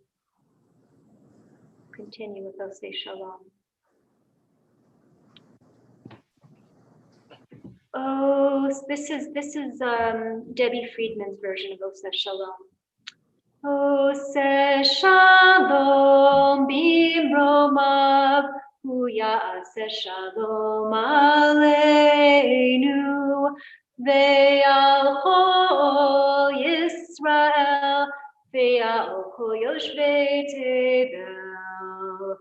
continue with Oseh Shalom. Oh, this is Debbie Friedman's version of Oseh Shalom. Oseh Shalom bimromav hu ya'aseh shalom aleinu ve'al kol Yisrael ve'al kol yoshvei tevel.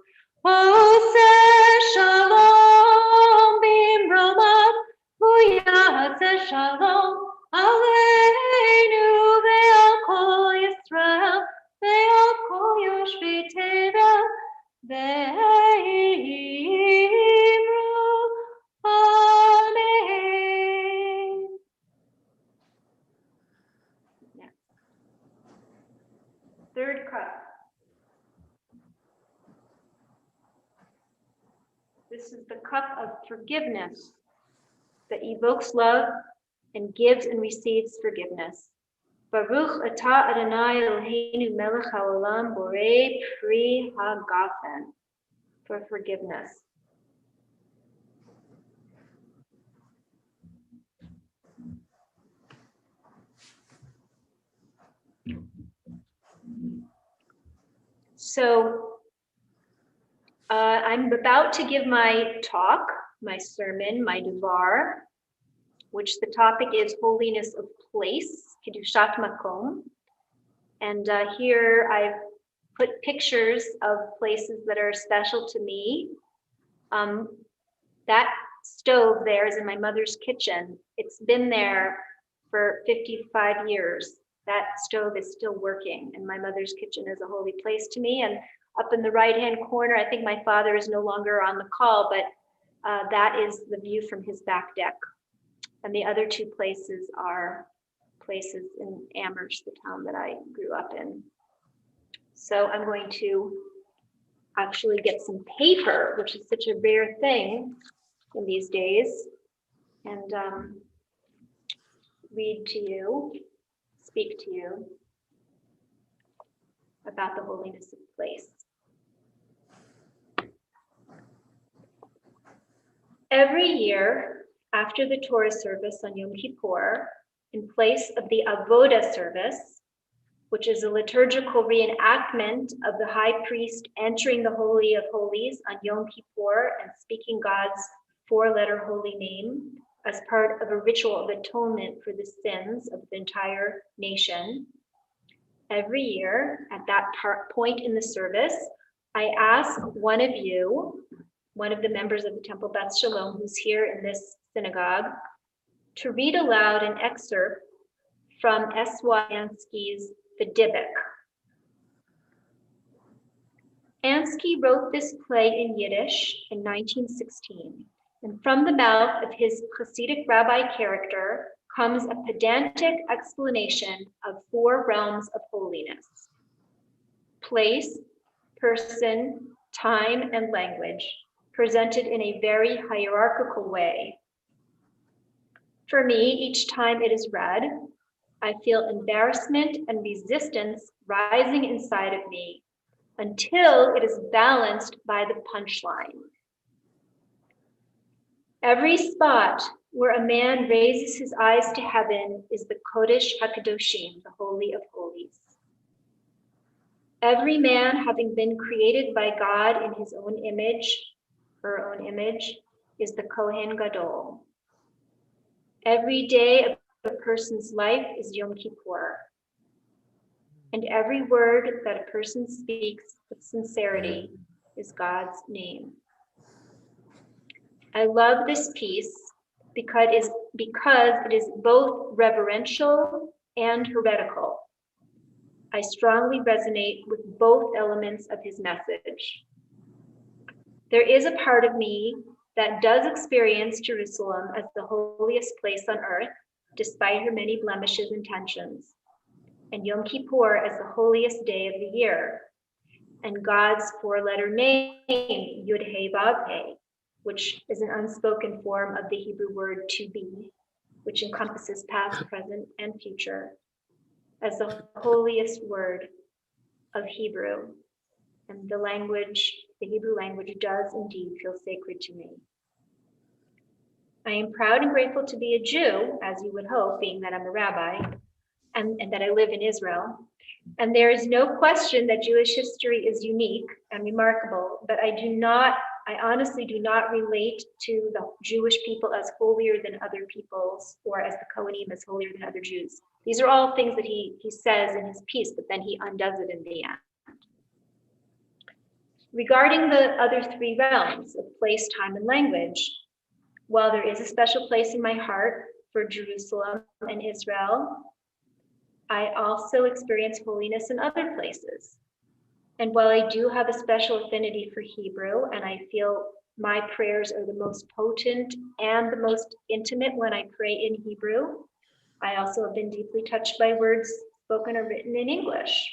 Oseh Shalom bimromav hu ya'aseh shalom aleinu ve'al kol Yisrael ve'al kol yoshvei tevel ve'imru amen. Next. Third cup. This is the cup of forgiveness that evokes love and gives and receives forgiveness. Baruch atah Adonai Eloheinu melech haolam borei pri hagafen, for forgiveness. So I'm about to give my talk, my sermon, my devar, which the topic is holiness of place, kedushat makom. And here I've put pictures of places that are special to me. That stove there is in my mother's kitchen. It's been there for 55 years. That stove is still working, and my mother's kitchen is a holy place to me. And up in the right-hand corner, I think my father is no longer on the call, but that is the view from his back deck. And the other two places are places in Amherst, the town that I grew up in. So I'm going to actually get some paper, which is such a rare thing in these days, and read to you, speak to you about the holiness of place. Every year, after the Torah service on Yom Kippur, in place of the Avodah service, which is a liturgical reenactment of the high priest entering the Holy of Holies on Yom Kippur and speaking God's four-letter holy name as part of a ritual of atonement for the sins of the entire nation. Every year, at that point in the service, I ask one of you, one of the members of the Temple Beth Shalom who's here in this synagogue, to read aloud an excerpt from S.Y. Ansky's The Dybbuk. Ansky wrote this play in Yiddish in 1916, and from the mouth of his Hasidic rabbi character comes a pedantic explanation of four realms of holiness: place, person, time, and language, presented in a very hierarchical way. For me, each time it is read, I feel embarrassment and resistance rising inside of me until it is balanced by the punchline. Every spot where a man raises his eyes to heaven is the Kodesh HaKadoshim, the Holy of Holies. Every man having been created by God in his own image, her own image, is the Kohen Gadol. Every day of a person's life is Yom Kippur. And every word that a person speaks with sincerity is God's name. I love this piece because it is both reverential and heretical. I strongly resonate with both elements of his message. There is a part of me that does experience Jerusalem as the holiest place on earth, despite her many blemishes and tensions, and Yom Kippur as the holiest day of the year, and God's four-letter name, Yud He Vav He, which is an unspoken form of the Hebrew word to be, which encompasses past, present, and future, as the holiest word of Hebrew. And the Hebrew language does indeed feel sacred to me. I am proud and grateful to be a Jew, as you would hope, being that I'm a rabbi, and that I live in Israel. And there is no question that Jewish history is unique and remarkable, but I honestly do not relate to the Jewish people as holier than other peoples, or as the Kohanim as holier than other Jews. These are all things that he says in his piece, but then he undoes it in the end. Regarding the other three realms of place, time, and language, while there is a special place in my heart for Jerusalem and Israel, I also experience holiness in other places. And while I do have a special affinity for Hebrew, and I feel my prayers are the most potent and the most intimate when I pray in Hebrew, I also have been deeply touched by words spoken or written in English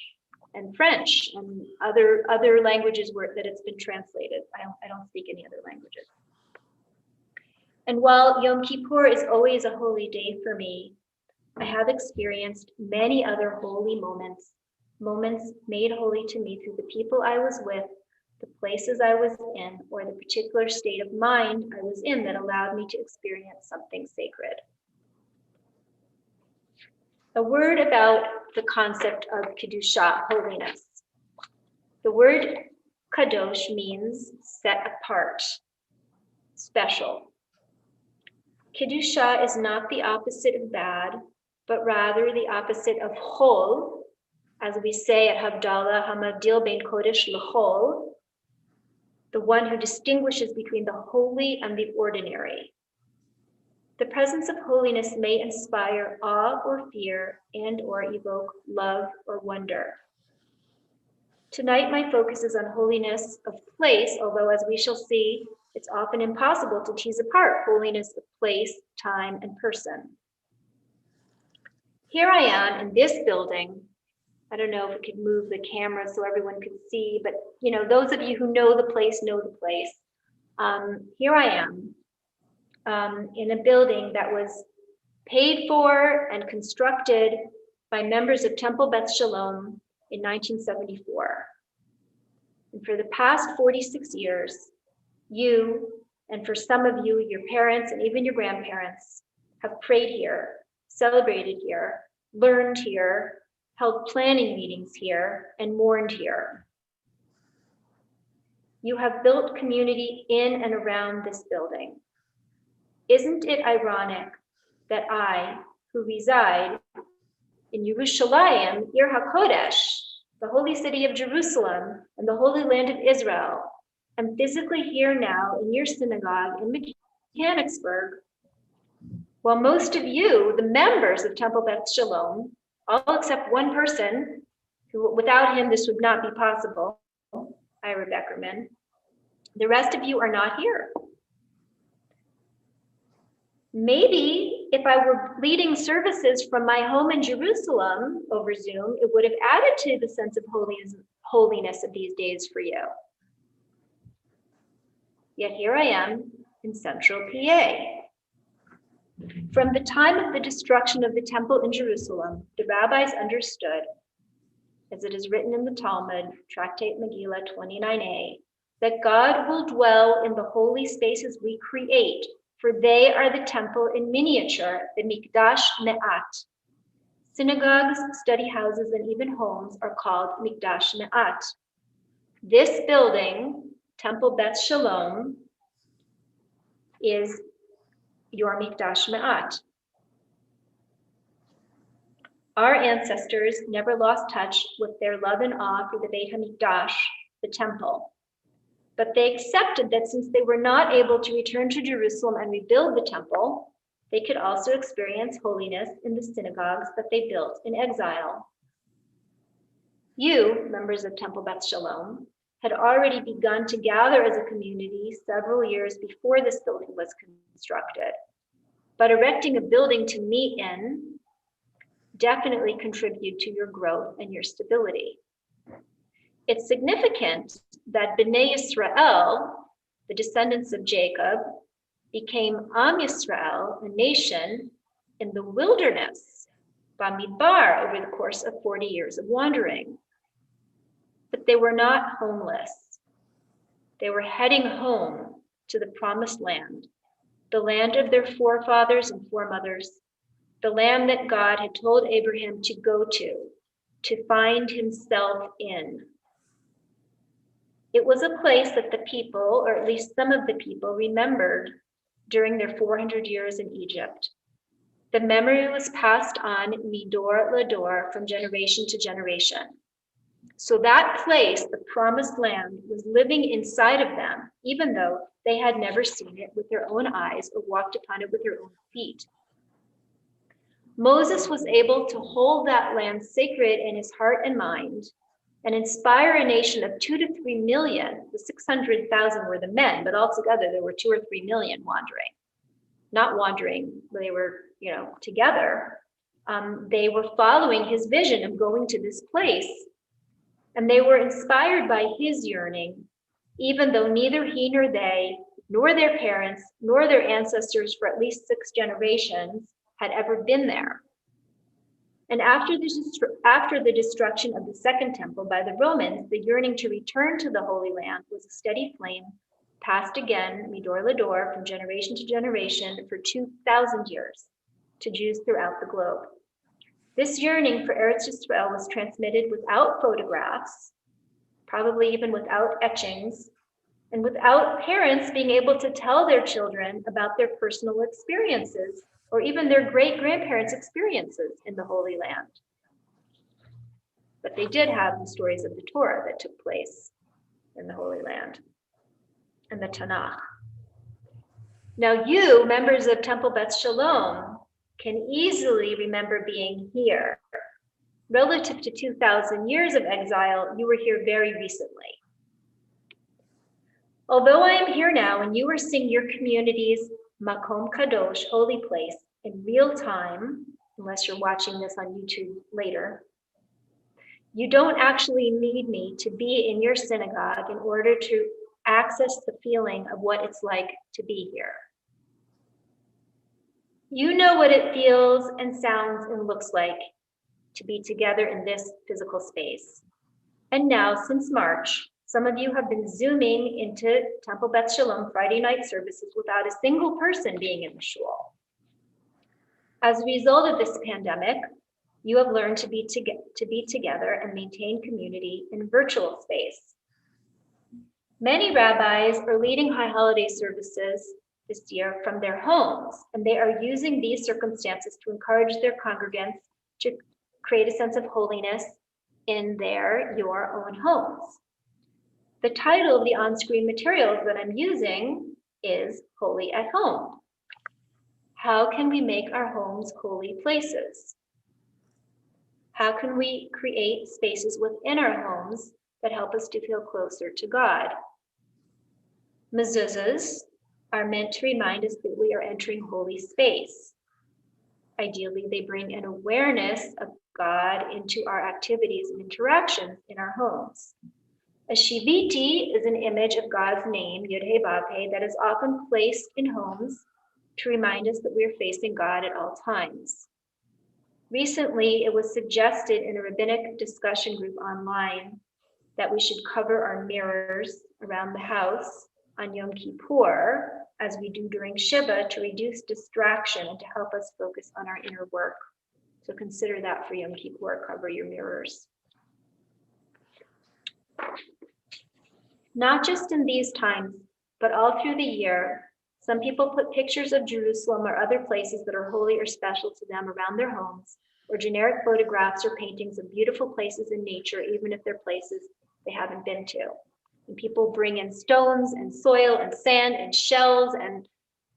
and French and other languages that it's been translated. I don't speak any other languages. And while Yom Kippur is always a holy day for me, I have experienced many other holy moments made holy to me through the people I was with, the places I was in, or the particular state of mind I was in that allowed me to experience something sacred. A word about the concept of Kedusha, holiness. The word kadosh means set apart, special. Kedusha is not the opposite of bad, but rather the opposite of chol, as we say at Havdalah, Hamavdil ben Kodesh l'chol, the one who distinguishes between the holy and the ordinary. The presence of holiness may inspire awe or fear and or evoke love or wonder. Tonight, my focus is on holiness of place, although as we shall see, it's often impossible to tease apart holiness of place, time, and person. Here I am in this building. I don't know if we could move the camera so everyone could see, but those of you who know the place know the place. Here I am in a building that was paid for and constructed by members of Temple Beth Shalom in 1974. And for the past 46 years, you, and for some of you, your parents and even your grandparents, have prayed here, celebrated here, learned here, held planning meetings here, and mourned here. You have built community in and around this building. Isn't it ironic that I, who reside in Yerushalayim, Ir HaKodesh, the holy city of Jerusalem and the holy land of Israel, am physically here now in your synagogue in Mechanicsburg, while most of you, the members of Temple Beth Shalom, all except one person, who without him this would not be possible, Ira Beckerman, the rest of you are not here. Maybe if I were leading services from my home in Jerusalem over Zoom, it would have added to the sense of holiness of these days for you. Yet here I am in central PA. From the time of the destruction of the temple in Jerusalem, the rabbis understood, as it is written in the Talmud, Tractate Megillah 29a, that God will dwell in the holy spaces we create, for they are the temple in miniature, the Mikdash Me'at, Synagogues, study houses, and even homes are called Mikdash Me'at. This building, Temple Beth Shalom, is your Mikdash Me'at. Our ancestors never lost touch with their love and awe for the Beit HaMikdash, the temple. But they accepted that since they were not able to return to Jerusalem and rebuild the temple, they could also experience holiness in the synagogues that they built in exile. You, members of Temple Beth Shalom, had already begun to gather as a community several years before this building was constructed. But erecting a building to meet in definitely contributed to your growth and your stability. It's significant that Bnei Yisrael, the descendants of Jacob, became Am Yisrael, a nation, in the wilderness, Bamidbar, over the course of 40 years of wandering. But they were not homeless. They were heading home to the promised land, the land of their forefathers and foremothers, the land that God had told Abraham to go to find himself in. It was a place that the people, or at least some of the people, remembered during their 400 years in Egypt. The memory was passed on midor lador, from generation to generation. So that place, the promised land, was living inside of them, even though they had never seen it with their own eyes or walked upon it with their own feet. Moses was able to hold that land sacred in his heart and mind and inspire a nation of 2 to 3 million. The 600,000 were the men, but altogether there were 2 or 3 million wandering. Not wandering, they were, together. They were following his vision of going to this place, and they were inspired by his yearning, even though neither he nor they, nor their parents, nor their ancestors for at least 6 generations had ever been there. And after the destruction of the Second Temple by the Romans, the yearning to return to the Holy Land was a steady flame, passed again, midor lador, from generation to generation for 2,000 years to Jews throughout the globe. This yearning for Eretz Yisrael was transmitted without photographs, probably even without etchings, and without parents being able to tell their children about their personal experiences or even their great-grandparents' experiences in the Holy Land. But they did have the stories of the Torah that took place in the Holy Land and the Tanakh. Now you, members of Temple Beth Shalom, can easily remember being here. Relative to 2,000 years of exile, you were here very recently. Although I am here now and you are seeing your community's Makom Kadosh, holy place, in real time, unless you're watching this on YouTube later, you don't actually need me to be in your synagogue in order to access the feeling of what it's like to be here. You know what it feels and sounds and looks like to be together in this physical space. And now, since March, some of you have been Zooming into Temple Beth Shalom Friday night services without a single person being in the shul. As a result of this pandemic, you have learned to be together and maintain community in virtual space. Many rabbis are leading high holiday services this year from their homes, and they are using these circumstances to encourage their congregants to create a sense of holiness in your own homes. The title of the on-screen materials that I'm using is Holy at Home. How can we make our homes holy places? How can we create spaces within our homes that help us to feel closer to God? Mezuzahs are meant to remind us that we are entering holy space. Ideally, they bring an awareness of God into our activities and interactions in our homes. A shiviti is an image of God's name, Yud-Heh-Vav-Heh, that is often placed in homes to remind us that we are facing God at all times. Recently, it was suggested in a rabbinic discussion group online that we should cover our mirrors around the house on Yom Kippur, as we do during Shiva, to reduce distraction and to help us focus on our inner work. So consider that for Yom Kippur, cover your mirrors. Not just in these times, but all through the year, some people put pictures of Jerusalem or other places that are holy or special to them around their homes, or generic photographs or paintings of beautiful places in nature, even if they're places they haven't been to. And people bring in stones and soil and sand and shells and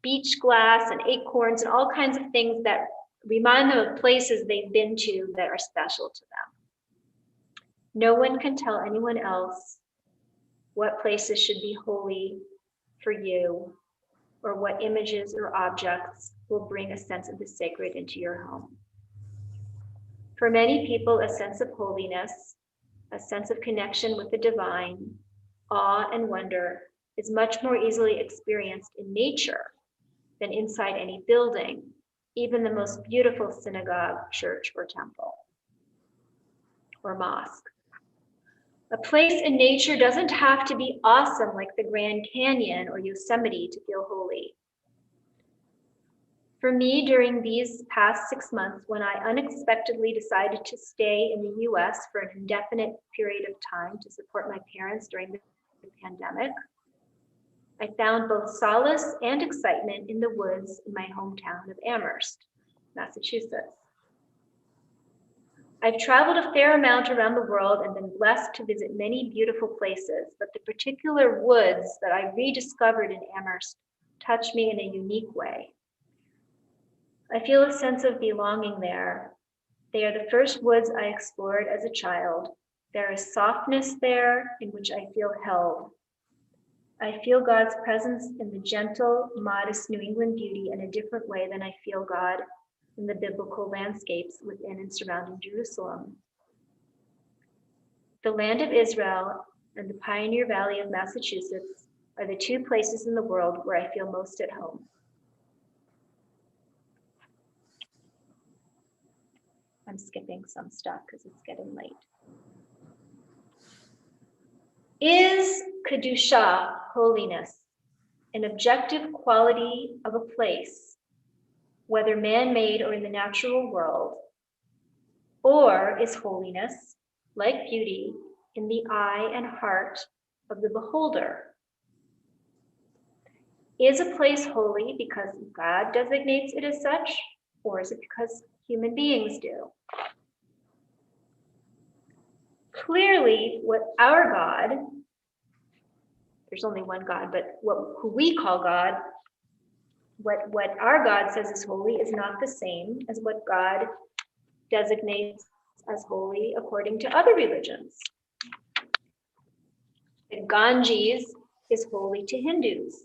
beach glass and acorns and all kinds of things that remind them of places they've been to that are special to them. No one can tell anyone else what places should be holy for you, or what images or objects will bring a sense of the sacred into your home. For many people, a sense of holiness, a sense of connection with the divine, awe and wonder is much more easily experienced in nature than inside any building, even the most beautiful synagogue, church, or temple, or mosque. A place in nature doesn't have to be awesome like the Grand Canyon or Yosemite to feel holy. For me, during these past 6 months, when I unexpectedly decided to stay in the US for an indefinite period of time to support my parents during the pandemic, I found both solace and excitement in the woods in my hometown of Amherst, Massachusetts. I've traveled a fair amount around the world and been blessed to visit many beautiful places, but the particular woods that I rediscovered in Amherst touched me in a unique way. I feel a sense of belonging there. They are the first woods I explored as a child. There is softness there in which I feel held. I feel God's presence in the gentle, modest New England beauty in a different way than I feel God in the biblical landscapes within and surrounding Jerusalem. The land of Israel and the Pioneer Valley of Massachusetts are the two places in the world where I feel most at home. I'm skipping some stuff because it's getting late. Is Kedusha, holiness, an objective quality of a place, whether man-made or in the natural world? Or is holiness, like beauty, in the eye and heart of the beholder? Is a place holy because God designates it as such, or is it because human beings do? Clearly, what our God, there's only one God, but who we call God, what our God says is holy is not the same as what God designates as holy according to other religions. The Ganges is holy to Hindus.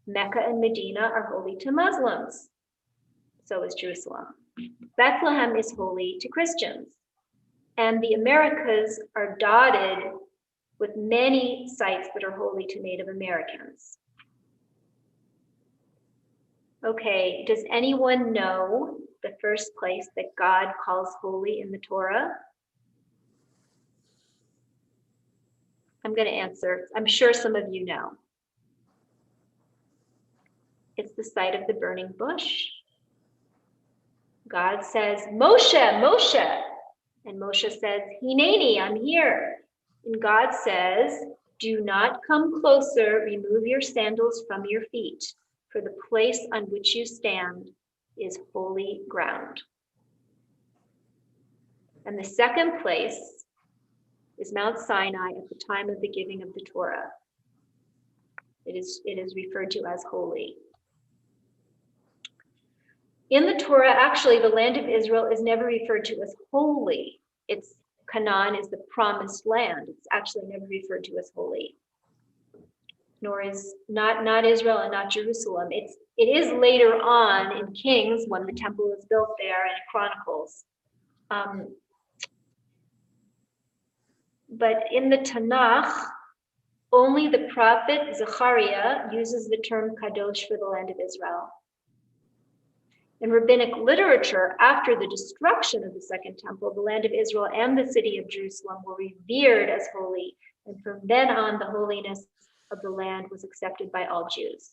Mecca and Medina are holy to Muslims. So is Jerusalem. Bethlehem is holy to Christians. And the Americas are dotted with many sites that are holy to Native Americans. Okay, does anyone know the first place that God calls holy in the Torah? I'm going to answer. I'm sure some of you know. It's the site of the burning bush. God says, Moshe, Moshe. And Moshe says, Hineni, I'm here. And God says, do not come closer, remove your sandals from your feet, for the place on which you stand is holy ground. And the second place is Mount Sinai at the time of the giving of the Torah. It is referred to as holy. In the Torah, actually, the land of Israel is never referred to as holy. It's Canaan is the promised land. It's actually never referred to as holy. Nor is not Israel and not Jerusalem. It is later on in Kings when the temple was built there and Chronicles. But in the Tanakh, only the prophet Zechariah uses the term Kadosh for the land of Israel. In rabbinic literature, after the destruction of the Second Temple, the land of Israel and the city of Jerusalem were revered as holy, and from then on, the holiness of the land was accepted by all Jews.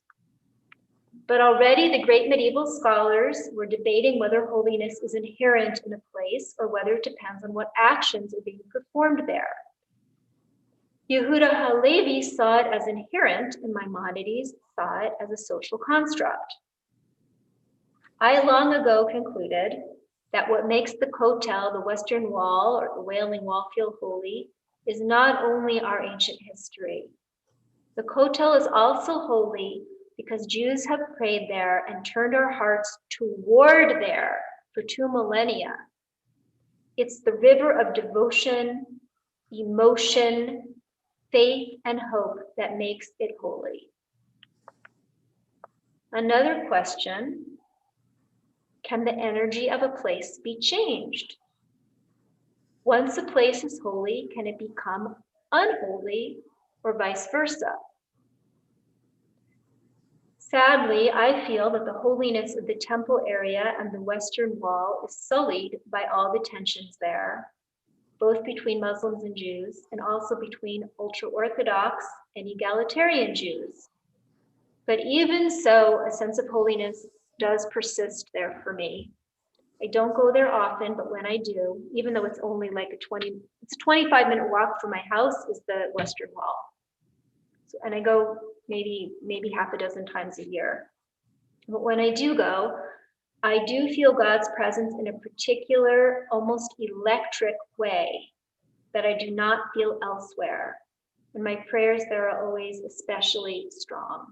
But already the great medieval scholars were debating whether holiness is inherent in a place or whether it depends on what actions are being performed there. Yehuda Halevi saw it as inherent, and Maimonides saw it as a social construct. I long ago concluded that what makes the Kotel, the Western Wall, or the Wailing Wall feel holy is not only our ancient history. The Kotel is also holy because Jews have prayed there and turned our hearts toward there for 2 millennia. It's the river of devotion, emotion, faith, and hope that makes it holy. Another question, can the energy of a place be changed? Once a place is holy, can it become unholy or vice versa? Sadly, I feel that the holiness of the temple area and the Western Wall is sullied by all the tensions there, both between Muslims and Jews, and also between ultra-Orthodox and egalitarian Jews. But even so, a sense of holiness does persist there for me. I don't go there often, but when I do, even though it's only like it's a 25-minute walk from my house is the Western Wall. So, and I go maybe half a dozen times a year. But when I do go, I do feel God's presence in a particular, almost electric way that I do not feel elsewhere. And my prayers there are always especially strong.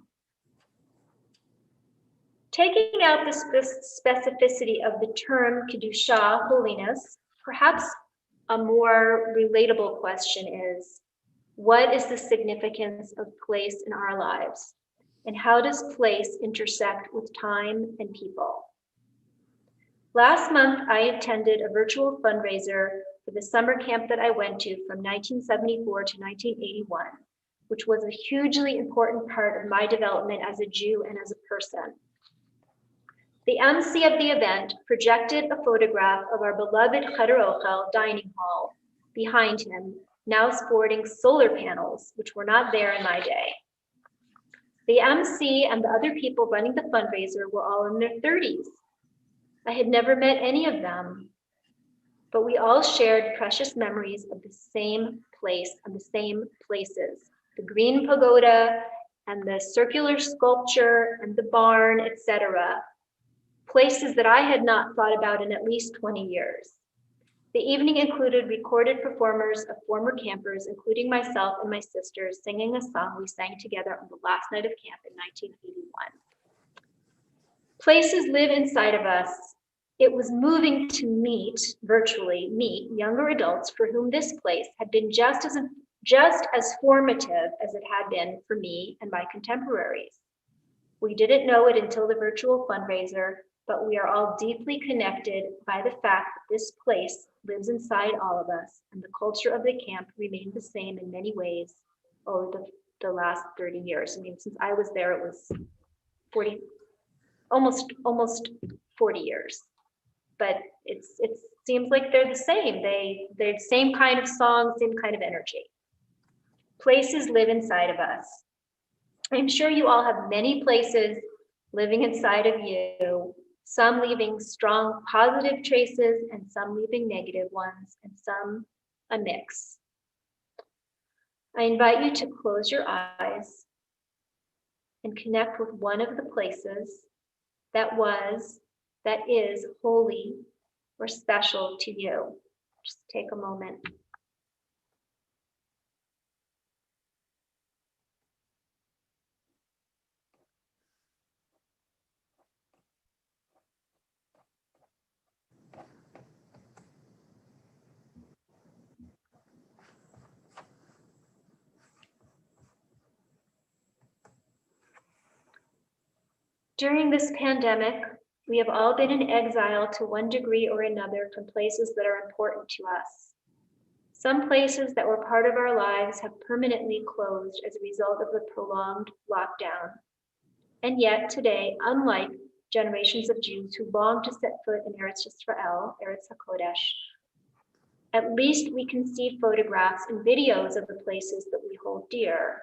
Taking out the specificity of the term Kedusha, holiness, perhaps a more relatable question is, what is the significance of place in our lives? And how does place intersect with time and people? Last month, I attended a virtual fundraiser for the summer camp that I went to from 1974 to 1981, which was a hugely important part of my development as a Jew and as a person. The MC of the event projected a photograph of our beloved Cheder Ochel dining hall behind him, now sporting solar panels, which were not there in my day. The MC and the other people running the fundraiser were all in their 30s. I had never met any of them, but we all shared precious memories of the same place and the same places, the green pagoda and the circular sculpture and the barn, etc. Places that I had not thought about in at least 20 years. The evening included recorded performers of former campers, including myself and my sisters, singing a song we sang together on the last night of camp in 1981. Places live inside of us. It was moving to virtually meet younger adults for whom this place had been just as formative as it had been for me and my contemporaries. We didn't know it until the virtual fundraiser, but we are all deeply connected by the fact that this place lives inside all of us, and the culture of the camp remained the same in many ways over the last 30 years. I mean, since I was there, it was almost 40 years. But it seems like they're the same. They're the same kind of song, same kind of energy. Places live inside of us. I'm sure you all have many places living inside of you, some leaving strong positive traces and some leaving negative ones, and some a mix. I invite you to close your eyes and connect with one of the places that is holy or special to you. Just take a moment. During this pandemic, we have all been in exile to one degree or another from places that are important to us. Some places that were part of our lives have permanently closed as a result of the prolonged lockdown. And yet today, unlike generations of Jews who long to set foot in Eretz Yisrael, Eretz HaKodesh, at least we can see photographs and videos of the places that we hold dear.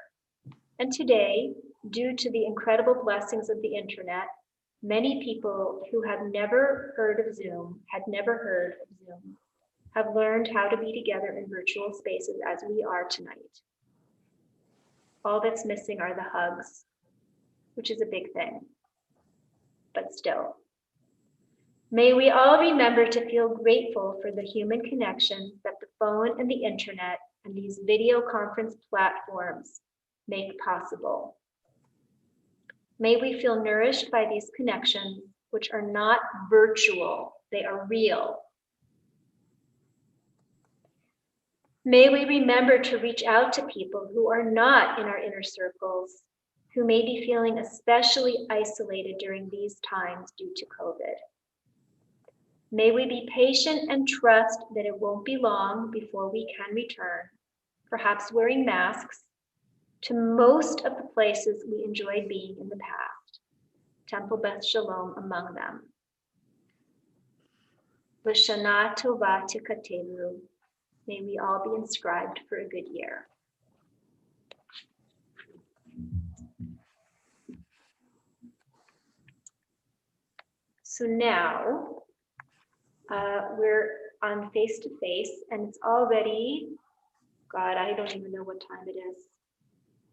And today, due to the incredible blessings of the internet, many people who have never heard of Zoom, have learned how to be together in virtual spaces as we are tonight. All that's missing are the hugs, which is a big thing, but still. May we all remember to feel grateful for the human connection that the phone and the internet and these video conference platforms make possible. May we feel nourished by these connections, which are not virtual, they are real. May we remember to reach out to people who are not in our inner circles, who may be feeling especially isolated during these times due to COVID. May we be patient and trust that it won't be long before we can return, perhaps wearing masks, to most of the places we enjoyed being in the past, Temple Beth Shalom among them. L'Shana Tova Tikatelu. May we all be inscribed for a good year. So now we're on face-to-face, and it's already, God, I don't even know what time it is.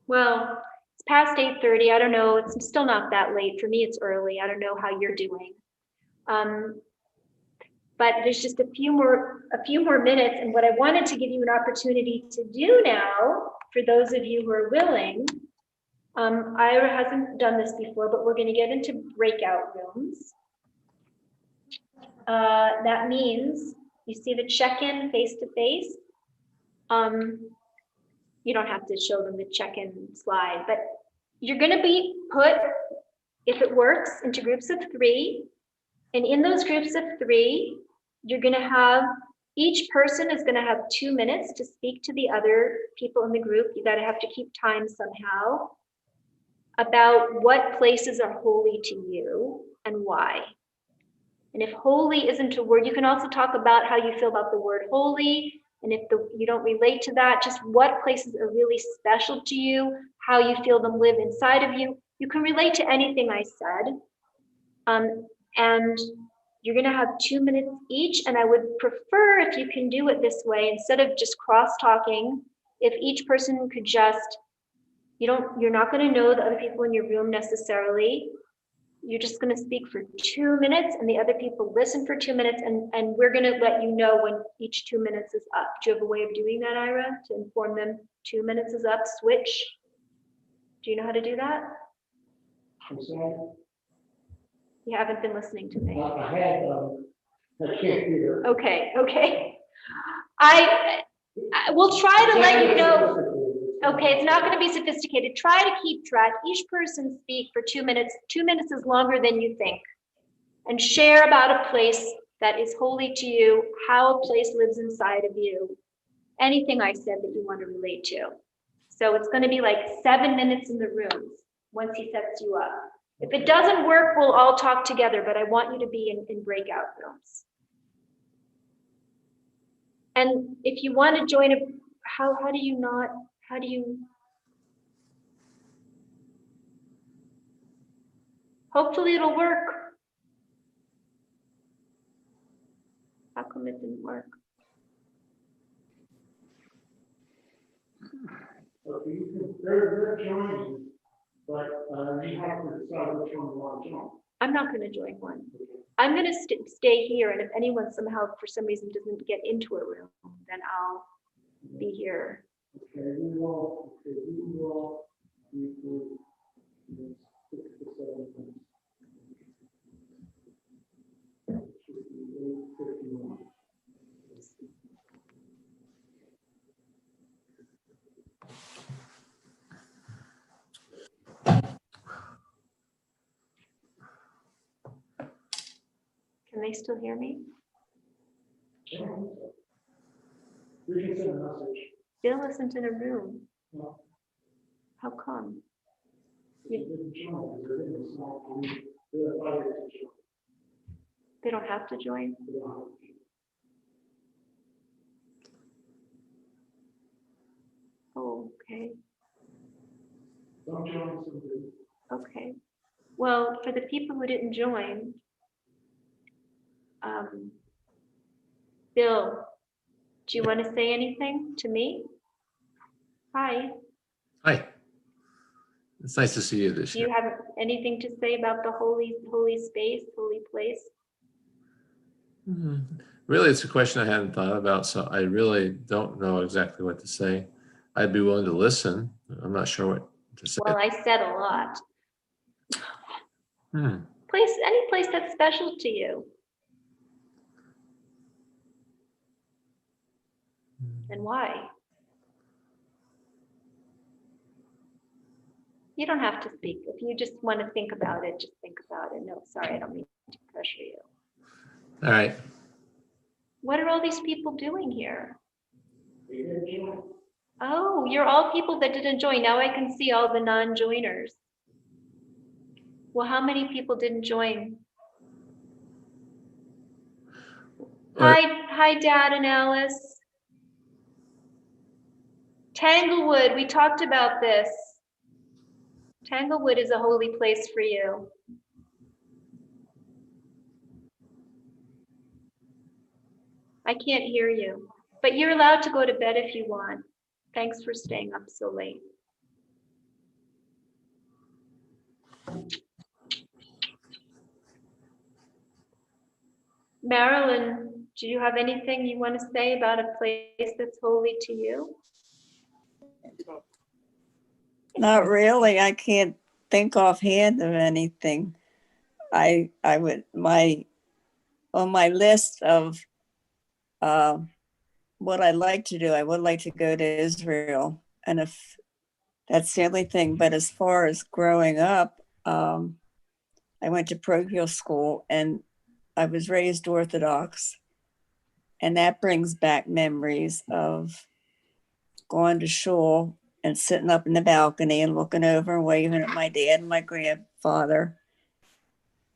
Well, it's past 8:30. I don't know. It's still not that late. For me, it's early. I don't know how you're doing. But there's just a few more minutes, and what I wanted to give you an opportunity to do now, for those of you who are willing, Ira hasn't done this before, but we're going to get into breakout rooms. That means you see the check-in face-to-face. You don't have to show them the check-in slide, but you're going to be put, if it works, into groups of 3. And in those groups of 3, you're going to have, each person is going to have 2 minutes to speak to the other people in the group. You got to have to keep time somehow about what places are holy to you and why. And if holy isn't a word, you can also talk about how you feel about the word holy. And if you don't relate to that, just what places are really special to you, how you feel them live inside of you. You can relate to anything I said. And you're going to have 2 minutes each. And I would prefer, if you can do it this way, instead of just cross-talking, if each person could just, you're not going to know the other people in your room necessarily. You're just going to speak for 2 minutes, and the other people listen for 2 minutes, and we're going to let you know when each 2 minutes is up. Do you have a way of doing that, Ira, to inform them 2 minutes is up, switch? Do you know how to do that? I'm sorry? You haven't been listening to me. I can't hear. Okay. I will try to let you know. Okay, it's not going to be sophisticated. Try to keep track. Each person speak for 2 minutes. 2 minutes is longer than you think. And share about a place that is holy to you, how a place lives inside of you, anything I said that you want to relate to. So it's going to be like 7 minutes in the rooms once he sets you up. If it doesn't work, we'll all talk together, but I want you to be in breakout rooms. And if you want to join how do you, hopefully it'll work. How come it didn't work? So they're joining, but you have to decide which one you want to join. I'm not going to join one. I'm going to stay here, and if anyone somehow, for some reason, doesn't get into a room, then I'll be here. Okay, we will 6 to 7 minutes. Should be 8:51. Can they still hear me? We can send a message. They don't listen to the room. No. How come? They don't have to join? Oh, okay. Some join, some do. Okay. Well, for the people who didn't join, Bill, do you want to say anything to me? Hi. Hi. It's nice to see you this Do year. you have anything to say about the holy space, holy place? Really, it's a question I hadn't thought about, so I really don't know exactly what to say. I'd be willing to listen. I'm not sure what to say. Well, I said a lot. Any place that's special to you. And why? You don't have to speak. If you just want to think about it, just think about it. No, sorry, I don't mean to pressure you. All right. What are all these people doing here? Oh, you're all people that didn't join. Now I can see all the non-joiners. Well, how many people didn't join? Hi, Dad and Alice. Tanglewood, we talked about this. Tanglewood is a holy place for you. I can't hear you, but you're allowed to go to bed if you want. Thanks for staying up so late. Marilyn, do you have anything you want to say about a place that's holy to you? Not really. I can't think offhand of anything. I would, on my list of what I'd like to do, I would like to go to Israel. And if that's the only thing, but as far as growing up, I went to parochial school and I was raised Orthodox. And that brings back memories of going to shul and sitting up in the balcony and looking over and waving at my dad and my grandfather.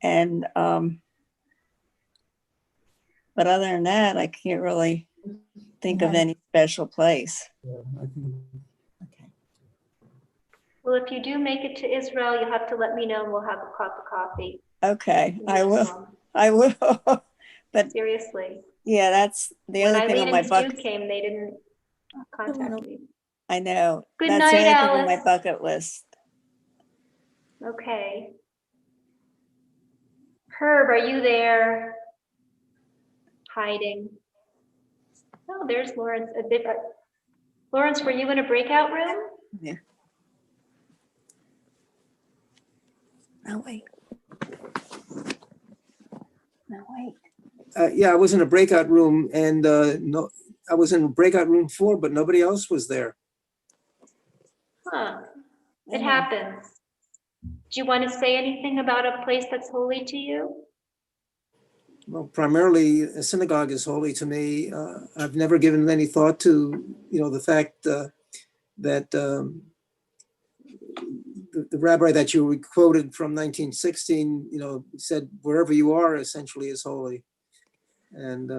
And, but other than that, I can't really think of any special place. Well, if you do make it to Israel, you'll have to let me know and we'll have a cup of coffee. Okay, I will. I will. But seriously, yeah, that's the when only thing Eileen on my and Stu came, they didn't contact me. I know. Good That's night, the only thing on my Alice. bucket list. Okay. Herb, are you there? Hiding. Oh, there's Lawrence. Lawrence, were you in a breakout room? Yeah. No, wait. No, wait. Yeah, I was in a breakout room and no, I was in breakout room 4, but nobody else was there. Huh. It happens. Do you want to say anything about a place that's holy to you? Well, primarily a synagogue is holy to me. I've never given any thought to, the fact that the rabbi that you quoted from 1916, said wherever you are essentially is holy. And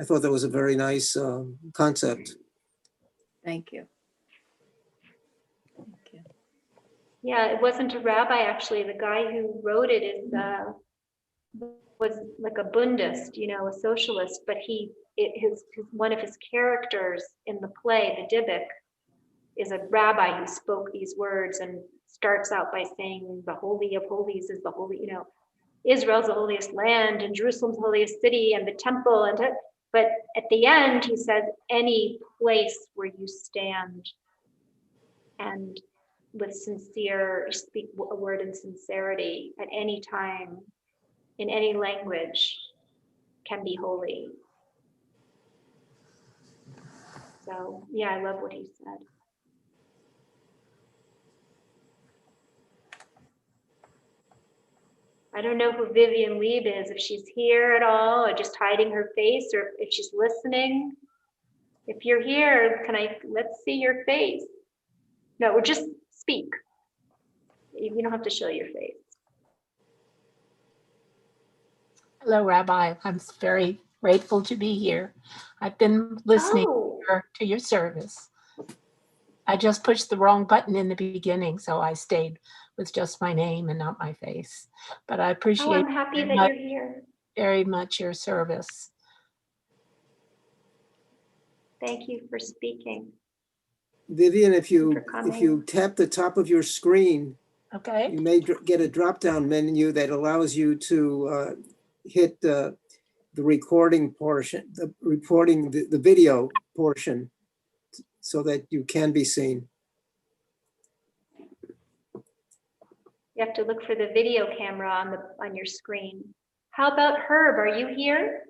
I thought that was a very nice concept. Thank you. Yeah, it wasn't a rabbi, actually. The guy who wrote it was like a Bundist, a socialist, but one of his characters in the play, the Dybbuk, is a rabbi who spoke these words and starts out by saying the Holy of Holies is the holy, Israel's the holiest land and Jerusalem's the holiest city and the temple. But at the end, he says, any place where you stand and with speak a word in sincerity at any time, in any language, can be holy. So yeah, I love what he said. I don't know who Vivian Lieb is, if she's here at all or just hiding her face or if she's listening. If you're here, let's see your face. No, or just speak. You don't have to show your face. Hello, Rabbi. I'm very grateful to be here. I've been listening to your service. I just pushed the wrong button in the beginning, so I stayed with just my name and not my face. But I Oh, appreciate I'm happy that you're here. very much your service. Thank you for speaking. Vivian, if you coming. tap the top of your screen, Okay. you may get a drop-down menu that allows you to hit the recording portion, the video portion, so that you can be seen. You have to look for the video camera on your screen. How about Herb? Are you here?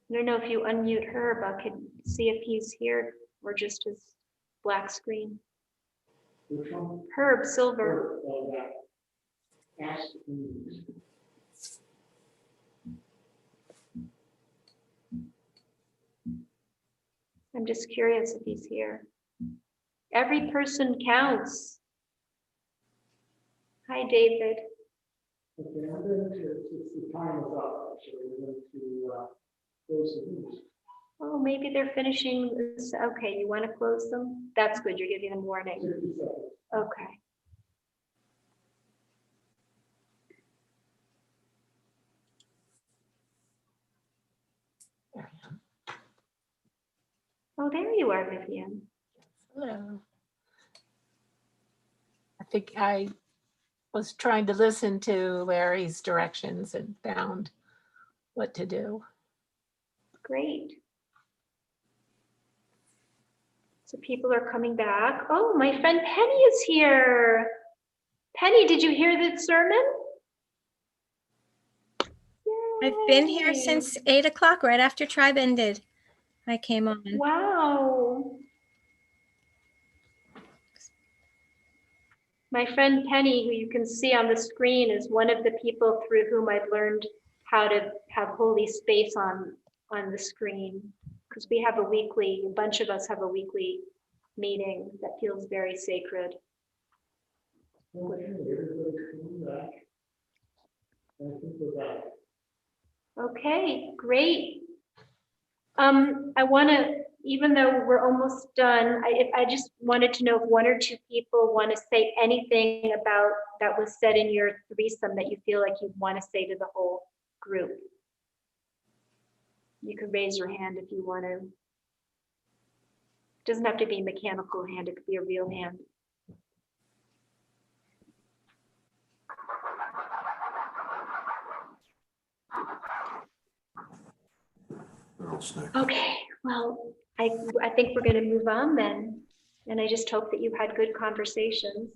I don't know if you unmute Herb. I could see if he's here or just his black screen. Herb Silver. I'm just curious if he's here. Every person counts. Hi, David. Okay, I'm going to, since the time is up, so we're going to close the meeting. Oh, maybe they're finishing this. Okay, you want to close them? That's good. You're giving them warning. Okay. Oh, there you are, Vivian. Hello. I think I was trying to listen to Larry's directions and found what to do. Great. So people are coming back. Oh, my friend Penny is here. Penny, did you hear the sermon? I've been here since 8 o'clock, right after Tribe ended. I came on. Wow. My friend Penny, who you can see on the screen, is one of the people through whom I've learned how to have holy space on the screen. Because we have a bunch of us have a weekly meeting that feels very sacred. Okay, everybody's coming back. I think we're back. Okay, great. I want to, even though we're almost done, I just wanted to know if one or two people want to say anything about that was said in your threesome that you feel like you want to say to the whole group. You could raise your hand if you want to. It doesn't have to be a mechanical hand, it could be a real hand. Okay, well, I think we're going to move on then. And I just hope that you had good conversations.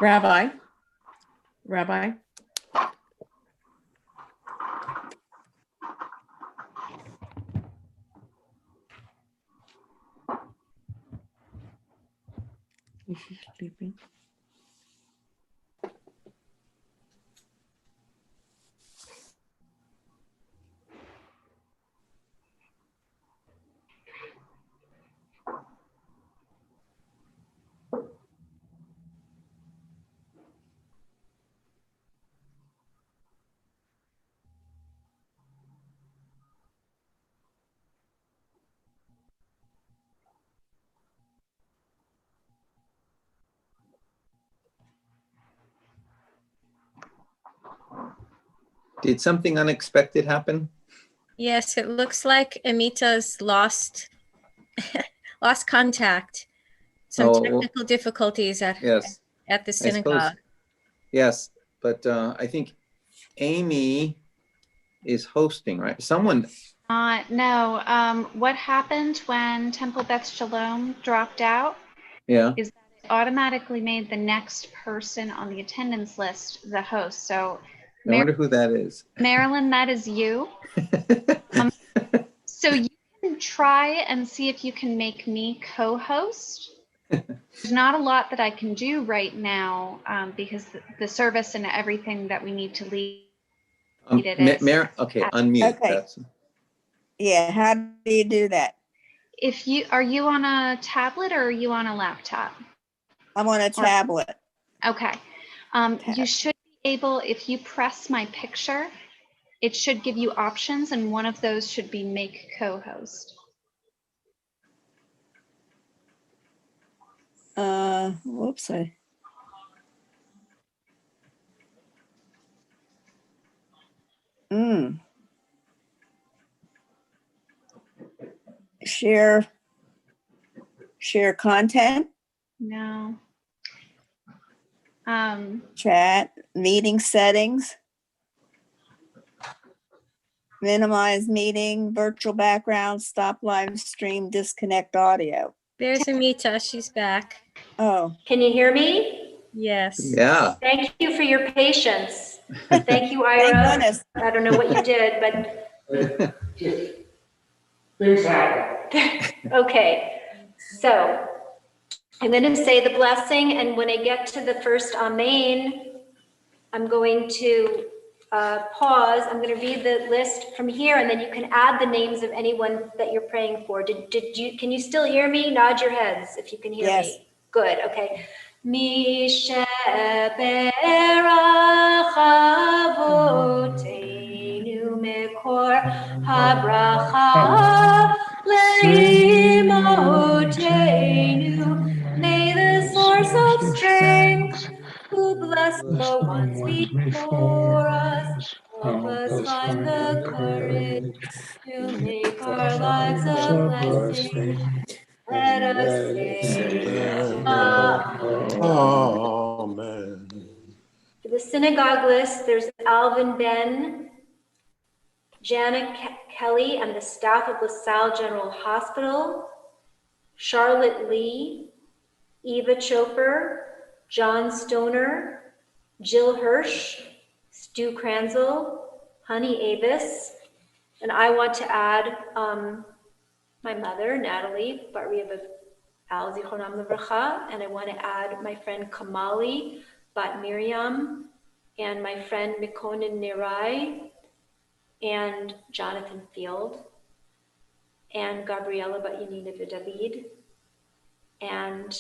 Rabbi. Is she sleeping? Did something unexpected happen? Yes, it looks like Amita's lost contact. Some technical difficulties at the I suppose, synagogue. yes, but I think Amy is hosting, right? Someone. No, what happened when Temple Beth Shalom dropped out Yeah. is that it automatically made the next person on the attendance list the host. So I wonder who that is. Marilyn, that is you. So you can try and see if you can make me co-host. There's not a lot that I can do right now because the service and everything that we need to lead it is. Okay, unmute. Okay. Yeah, how do you do that? Are you on a tablet or are you on a laptop? I'm on a tablet. Okay. You should be able, if you press my picture, it should give you options, and one of those should be make co-host. Whoops. Share content. No. Chat, meeting settings. Minimize meeting, virtual background, stop live stream, disconnect audio. There's Amita. She's back. Oh. Can you hear me? Yes. Yeah. Thank you for your patience. Thank you, Ira. Thank goodness. I don't know what you did, but Things happen. okay. So I'm going to say the blessing, and when I get to the first Amen, I'm going to pause. I'm going to read the list from here, and then you can add the names of anyone that you're praying for. Can you still hear me? Nod your heads if you can hear me. Good. Okay. Mishe berach avoteinu mekor habracha leimotenu. May the source of strength, who bless the ones before us, help us find the courage to make our lives a blessing. Let us say Amen. For the synagogue list, there's Alvin Ben, Janet Kelly, and the staff of LaSalle General Hospital, Charlotte Lee, Eva Choper, John Stoner, Jill Hirsch, Stu Kranzel, Honey Avis, and I want to add my mother, Natalie, Baria Al Zichronam Levracha, and I want to add my friend Kamali, Bat Miriam, and my friend Mikonin Nirai, and Jonathan Field, and Gabriela Bat Yanina David, and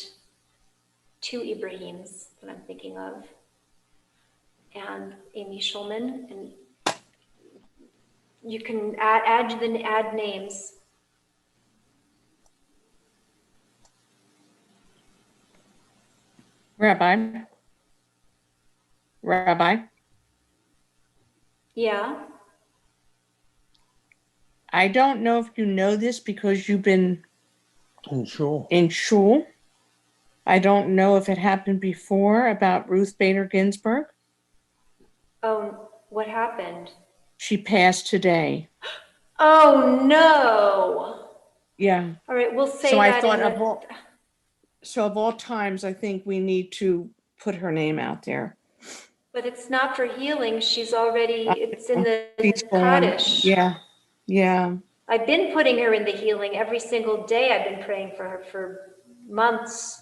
two Ibrahims that I'm thinking of, and Amy Schulman, and you can add names. Rabbi. Yeah. I don't know if you know this because you've been in shul. I don't know if it happened before about Ruth Bader Ginsburg. Oh, what happened? She passed today. Oh no. Yeah. All right, we'll say So I that thought in the, of all times, I think we need to put her name out there. but it's not for healing. She's already, it's in the She's gone. Kaddish. Yeah. I've been putting her in the healing every single day. I've been praying for her for months.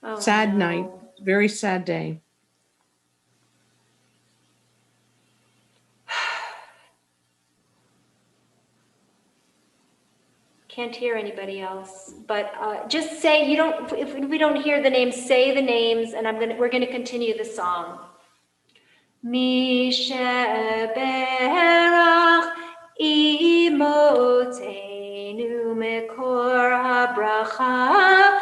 Oh, Sad no. night. Very sad day. Can't hear anybody else, but just say, if we don't hear the names, say the names, and we're gonna continue the song. Mishe berach imotenu mekor habracha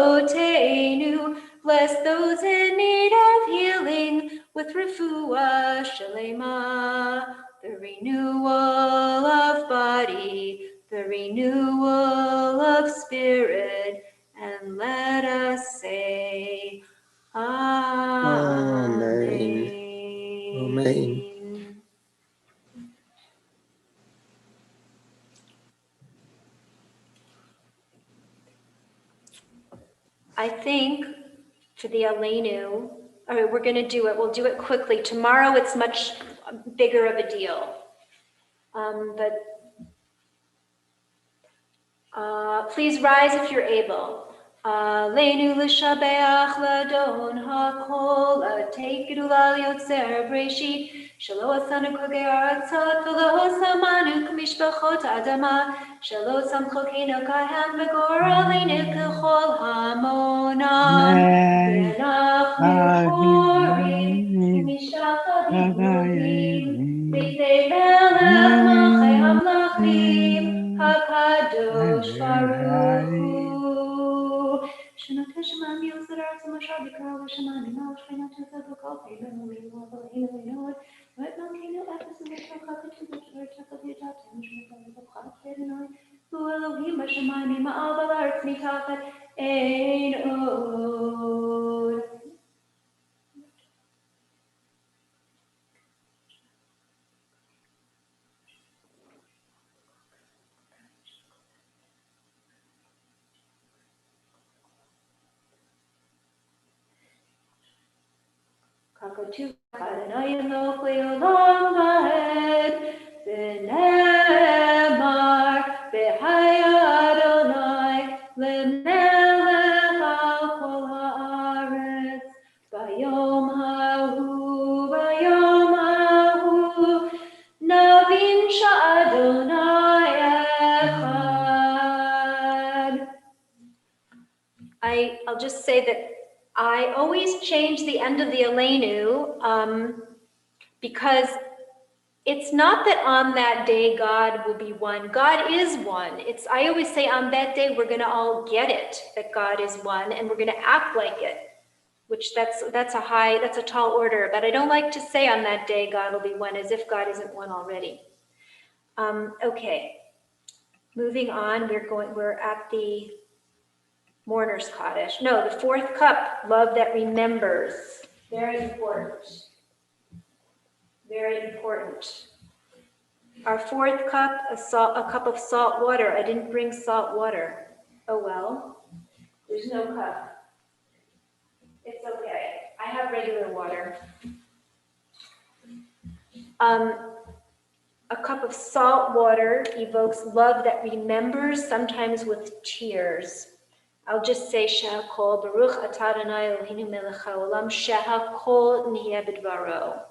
leavotenu. Bless those in need of healing with refuah shalema, the renewal of body, the renewal of spirit, and let us say, Amen. Amen. I think for the Aleinu, all right, we're going to do it. We'll do it quickly. Tomorrow it's much bigger of a deal. But please rise if you're able. Aleinu l'shabeach ladon hakol, take gedula yotzer breshit, shelo asanu kogei aratzot, v'lo samanu k'mishpachot adama, shelo samchokeinu kahem v'gor aleinu k'chol hamona, v'nachnu korim, u'mishpachadim Elohim, b'tei melech malchei hamlachim, HaKadosh Baruch Hu. Shenote Shemayim Yosef Eretz Moshe B'Karo Shemayim Ma'al Shcheinot Yosef B'Kol Peilim U'Leinu U'Leinu U'Leinu V'et Malkeinu Efes U'V'Kol Chavetu V'Sher Tefel Yidatem Shemekol V'Chal Peilim Hu Elohim B'Shemayim Ma'al V'La'aretz Mitachat Ein Od. Kakatu Adonai Eloch Le'olam Va'ed V'nemar V'haya Adonai Le'melech al kol ha'aretz V'yom ha'hu Navin sha'Adonai echad. I'll just say that I always change the end of the Aleinu because it's not that on that day God will be one. God is one. I always say on that day we're going to all get it, that God is one, and we're going to act like it, which that's a tall order. But I don't like to say on that day God will be one as if God isn't one already. Okay, moving on. We're at the Mourner's Kaddish. No, the fourth cup, love that remembers. Very important. Very important. Our fourth cup, a cup of salt water. I didn't bring salt water. Oh well, there's no cup. It's okay. I have regular water. A cup of salt water evokes love that remembers, sometimes with tears. I'll just say Shehakol Baruch Atah Adonai Eloheinu Melech Haolam Shehakol Nihye B'Dvaro.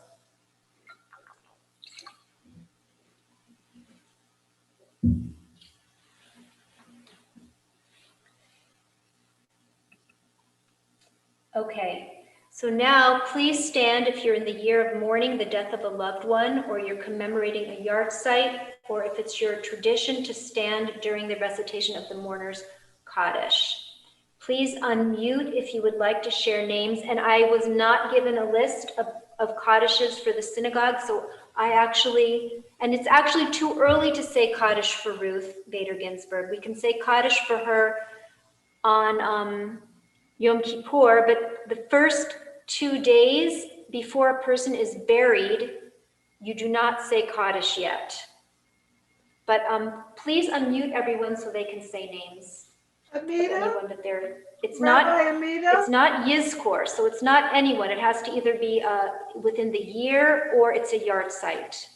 Okay, so now please stand if you're in the year of mourning the death of a loved one, or you're commemorating a yahrzeit, or if it's your tradition to stand during the recitation of the mourner's Kaddish. Please unmute if you would like to share names. And I was not given a list of Kaddishes for the synagogue, so and it's actually too early to say Kaddish for Ruth Bader Ginsburg. We can say Kaddish for her on Yom Kippur, but the first 2 days before a person is buried, you do not say Kaddish yet. But please unmute everyone so they can say names. Amita? It's Rabbi Amita? It's not Yizkor, so it's not anyone. It has to either be within the year or it's a yahrzeit.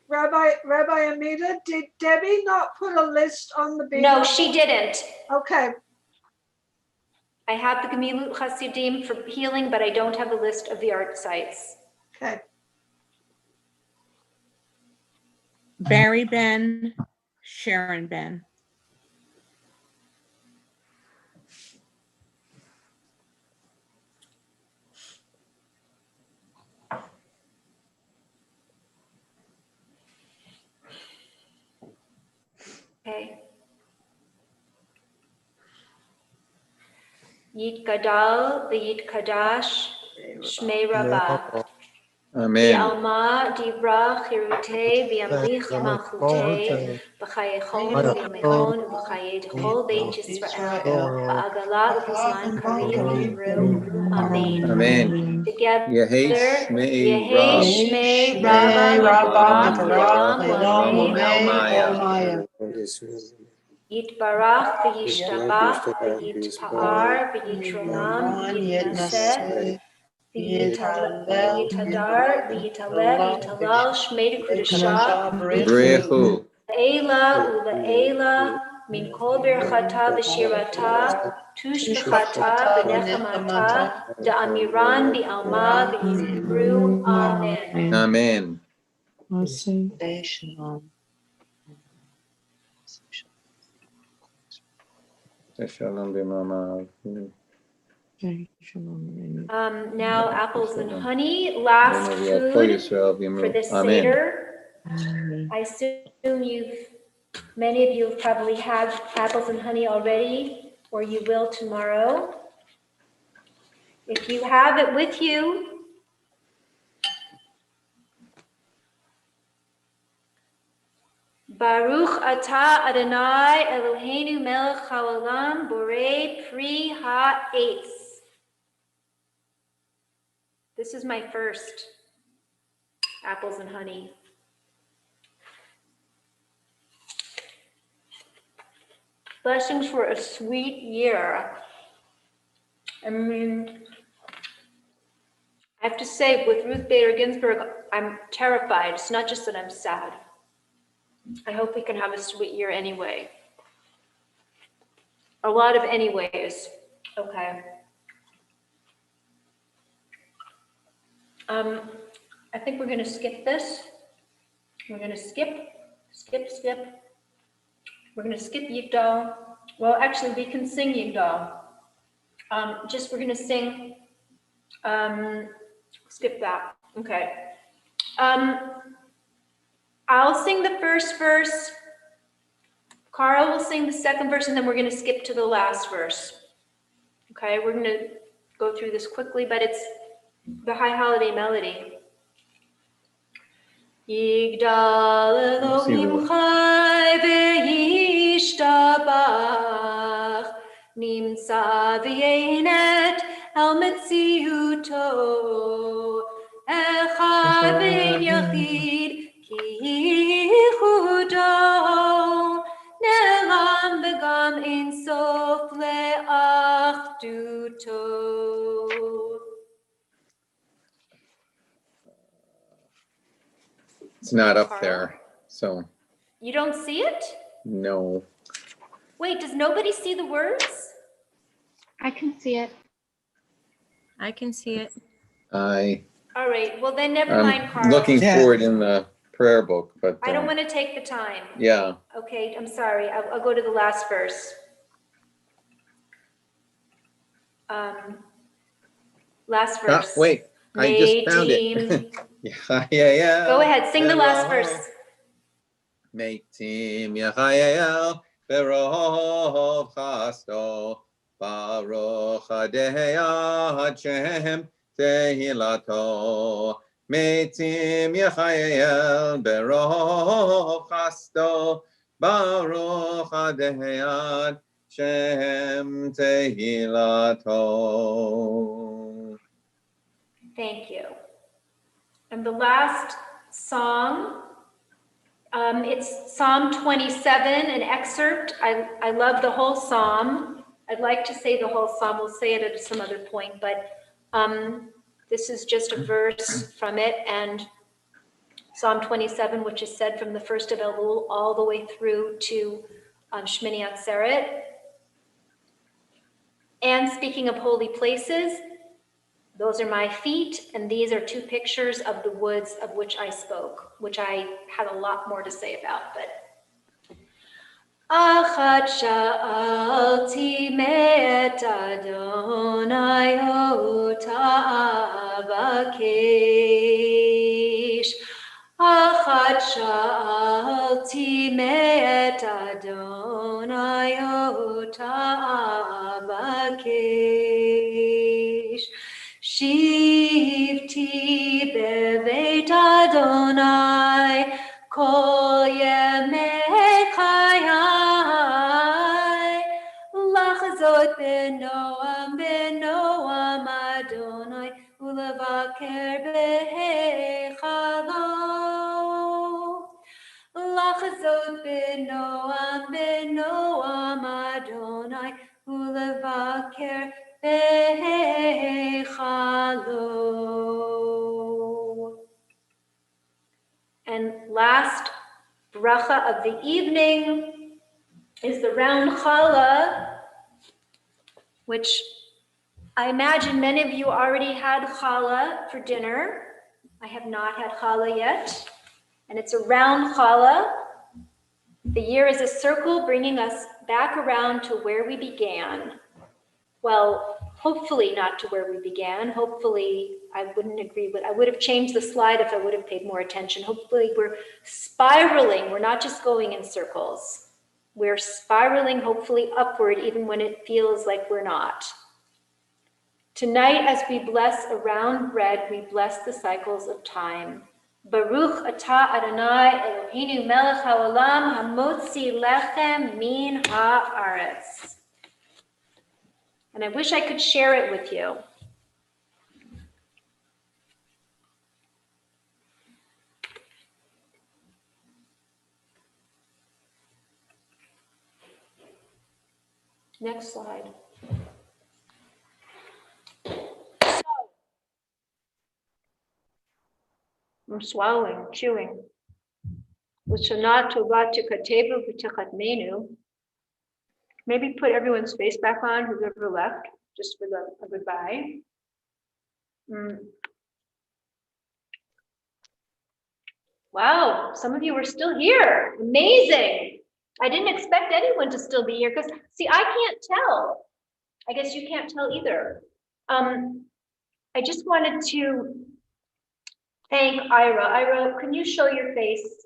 Rabbi Amita, did Debbie not put a list on the No, she didn't. Okay. I have the Gemilut Hasidim for healing, but I don't have a list of the yahrzeits. Okay. Barry Ben, Sharon Ben. Okay. Yit Gadal, V'yit Kadash, Shmei Rabbah. Amen. V'alma Dibra Chirutei, V'yamlich Malchutei, V'chayechol, V'yamechon, V'chayed Chol Beit Yisrael, V'agala V'zman Karim Yimru. Amen. Amen. Together, Yehei Shmei Shmei Rabbah V'Olam Yitbarach v'yishtabach v'yitpa'ar v'yitronam v'yitnaseh V'yitadar, v'yitaleh, v'yitalal, shmei kedusha, Brechu. Eila ula min kol birchata v'shirata tushbechata v'nechamata da'amiran bi'alma v'yizkru. Amen. Amen. Shalom b'mamav. Now apples and honey, last food for this Seder. I assume many of you have probably had apples and honey already, or you will tomorrow. If you have it with you, Baruch atah Adonai Eloheinu melech haolam borei pri ha'etz. This is my first apples and honey. Blessings for a sweet year. I mean, I have to say, with Ruth Bader Ginsburg, I'm terrified. It's not just that I'm sad. I hope we can have a sweet year anyway. A lot of anyways. Okay. I think we're going to skip this. We're going to skip. We're going to skip Yigdal. Well, actually, we can sing Yigdal. We're going to sing, skip that. Okay. I'll sing the first verse. Carl will sing the second verse, and then we're going to skip to the last verse. Okay, we're going to go through this quickly, but it's the High Holiday melody. Yigdal Elohim Chai ve'yishtabach Nimtza v'yenet el metziuto Echad ve'en yachid ki yichudo Ne'elam v'gam ein sof le'achduto. It's not up there, so You don't see it? no. Wait, does nobody see the words? I can see it. I can see it. All right, well then never mind, Carl. I'm looking for it in the prayer book, but I don't want to take the time. yeah. Okay, I'm sorry. I'll go to the last verse. Last verse. Wait, I just found it. Yeah. Go ahead, sing the last verse. Meitim Yechayael Berov Chasto Baruch Adonai Hashem Tehilato Meitim Yechayael Berov Chasto Baruch Adonai Hashem Tehilato. Thank you. And the last song, it's Psalm 27, an excerpt. I love the whole psalm. I'd like to say the whole psalm. We'll say it at some other point, but this is just a verse from it. And Psalm 27, which is said from the first of Elul all the way through to Shmini Atzeret. And speaking of holy places, those are my feet, and these are two pictures of the woods of which I spoke, which I had a lot more to say about, but. Achat sha'alti me'et Adonai ota avakesh. Achat sha'alti me'et Adonai ota avakesh. Shivti beveit Adonai kol yemei chayai lachzot benoam Adonai ulevaker behechalo lachzot benoam Adonai ulevaker V'chalo. And last bracha of the evening is the round challah, which I imagine many of you already had challah for dinner. I have not had challah yet. And it's a round challah. The year is a circle bringing us back around to where we began. Well, hopefully not to where we began. Hopefully, I wouldn't agree with, I would have changed the slide if I would have paid more attention. Hopefully we're spiraling. We're not just going in circles. We're spiraling hopefully upward even when it feels like we're not. Tonight, as we bless around bread, we bless the cycles of time. Baruch atah Adonai Eloheinu melech haolam hamotzi lechem min haaretz. And I wish I could share it with you. Next slide. I'm swallowing, chewing. L'shana tova tikateva v'tichatmenu. Maybe put everyone's face back on, who's ever left, just for the goodbye. Wow, some of you are still here. Amazing. I didn't expect anyone to still be here because, see, I can't tell. I guess you can't tell either. I just wanted to thank Ira. Ira, can you show your face?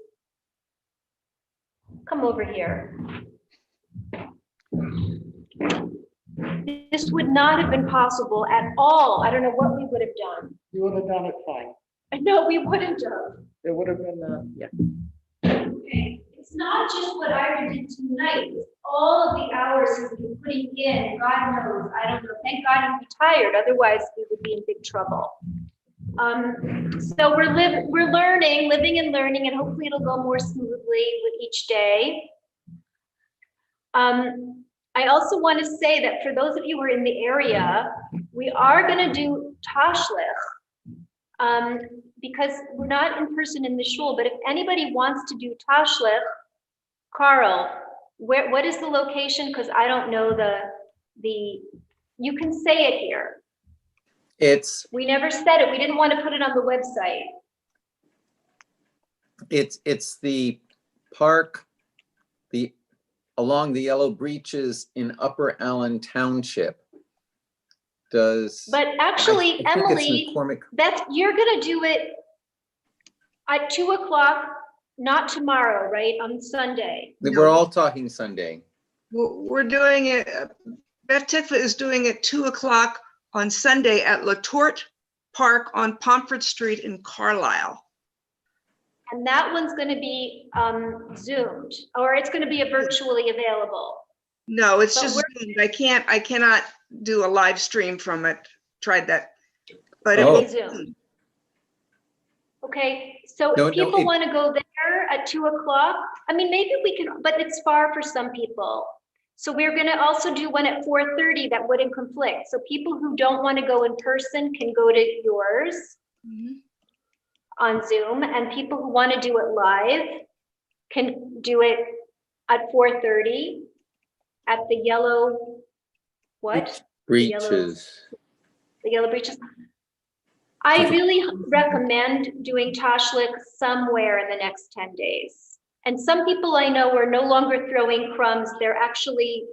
Come over here. This would not have been possible at all. I don't know what we would have done. You would have done it fine. No, we wouldn't have. It would have been, yeah. Okay. It's not just what Ira did tonight. It's all of the hours he's been putting in. God knows. I don't know. Thank God he's retired. Otherwise, we would be in big trouble. So we're learning, living and learning, and hopefully it'll go more smoothly with each day. I also want to say that for those of you who are in the area, we are going to do tashlich, because we're not in person in the shul, but if anybody wants to do tashlich, Carl, what is the location? Because I don't know you can say it here. We never said it. We didn't want to put it on the website. It's the park, along the Yellow Breaches in Upper Allen Township. But actually, Emily, you're gonna do it at 2 o'clock, not tomorrow, right? On Sunday. We're all talking Sunday. We're doing it, Beth Tikva is doing it 2 o'clock on Sunday at La Torte Park on Pomfret Street in Carlisle. And that one's going to be Zoomed, or it's going to be virtually available. No, it's just Zoomed. I cannot do a live stream from it. Tried that, but it'll be Zoom. Okay, so if people want to go there at 2 o'clock, I mean, maybe we can, but it's far for some people. So we're going to also do one at 4:30 that wouldn't conflict. So people who don't want to go in person can go to yours on Zoom, and people who want to do it live can do it at 4:30 at the Yellow, Breaches. The Yellow Breaches. I really recommend doing tashlich somewhere in the next 10 days. And some people I know are no longer throwing crumbs, they're actually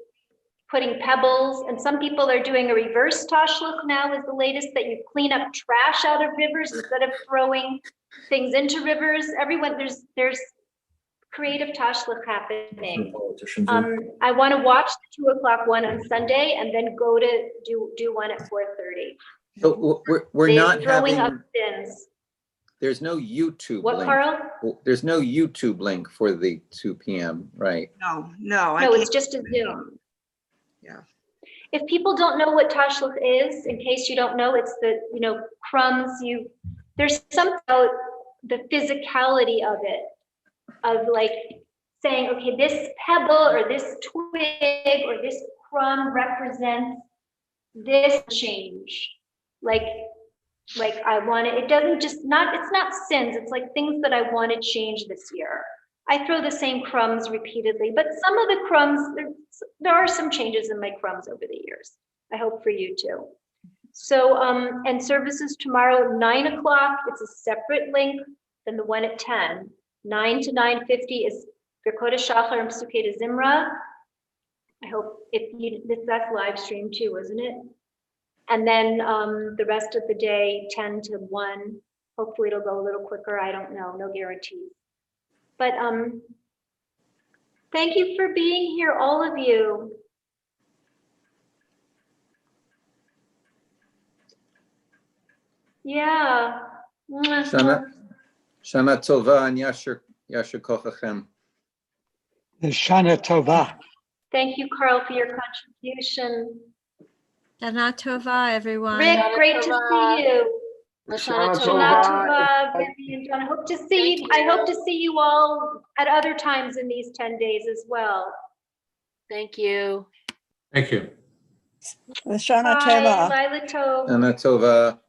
putting pebbles. And some people are doing a reverse tashlich now is the latest, that you clean up trash out of rivers instead of throwing things into rivers. Everyone, there's creative tashlich happening. I want to watch the 2 o'clock one on Sunday and then go to do one at 4:30. So we're not throwing having, up bins. there's no YouTube What, link. Carl? There's no YouTube link for the 2 p.m., right? No. No, it's just a Zoom. Yeah. If people don't know what tashlich is, in case you don't know, it's the, crumbs there's something about the physicality of it, of like saying, okay, this pebble or this twig or this crumb represents this change. Like I want it doesn't just not, it's not sins, it's like things that I want to change this year. I throw the same crumbs repeatedly, but some of the crumbs, there are some changes in my crumbs over the years. I hope for you too. So, and services tomorrow, 9 o'clock, it's a separate link than the one at 10. 9 to 9:50 is Birkot HaShachar and Psukei Zimra. I hope that's live stream too, isn't it? And then the rest of the day, 10 to 1. Hopefully it'll go a little quicker. I don't know, no guarantees. But thank you for being here, all of you. Yeah. Shana Tova and Yasher Kochachem. Shana Tova. Thank you, Carl, for your contribution. Shana Tova, everyone. Rick, great to see you. Shana Shana Tova. Tova, Vivian, John. I hope to see you. I hope to see you all at other times in these 10 days as well. Thank you. Thank you. Shana Bye. Tova. Lila Tov. Shana Tova.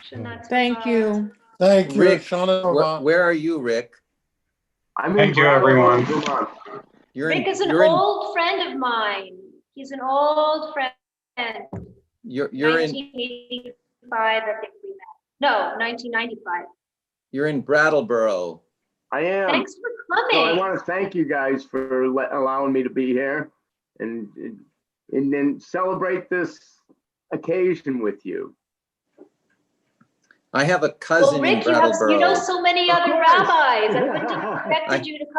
Shana Tova. Thank you. Thank you, Rick, Shana Tova. where are you, Rick? I'm in Thank you, Brattleboro, everyone. Vermont. Rick is an old friend of mine. He's an old friend. You're in 1985, I think we met. No, 1995. You're in Brattleboro. I am. Thanks for So I coming. want to thank you guys for allowing me to be here and then celebrate this occasion with you. I have a cousin Well, in Rick, Brattleboro. you know so many Of other course. rabbis. I wouldn't have expected you to come.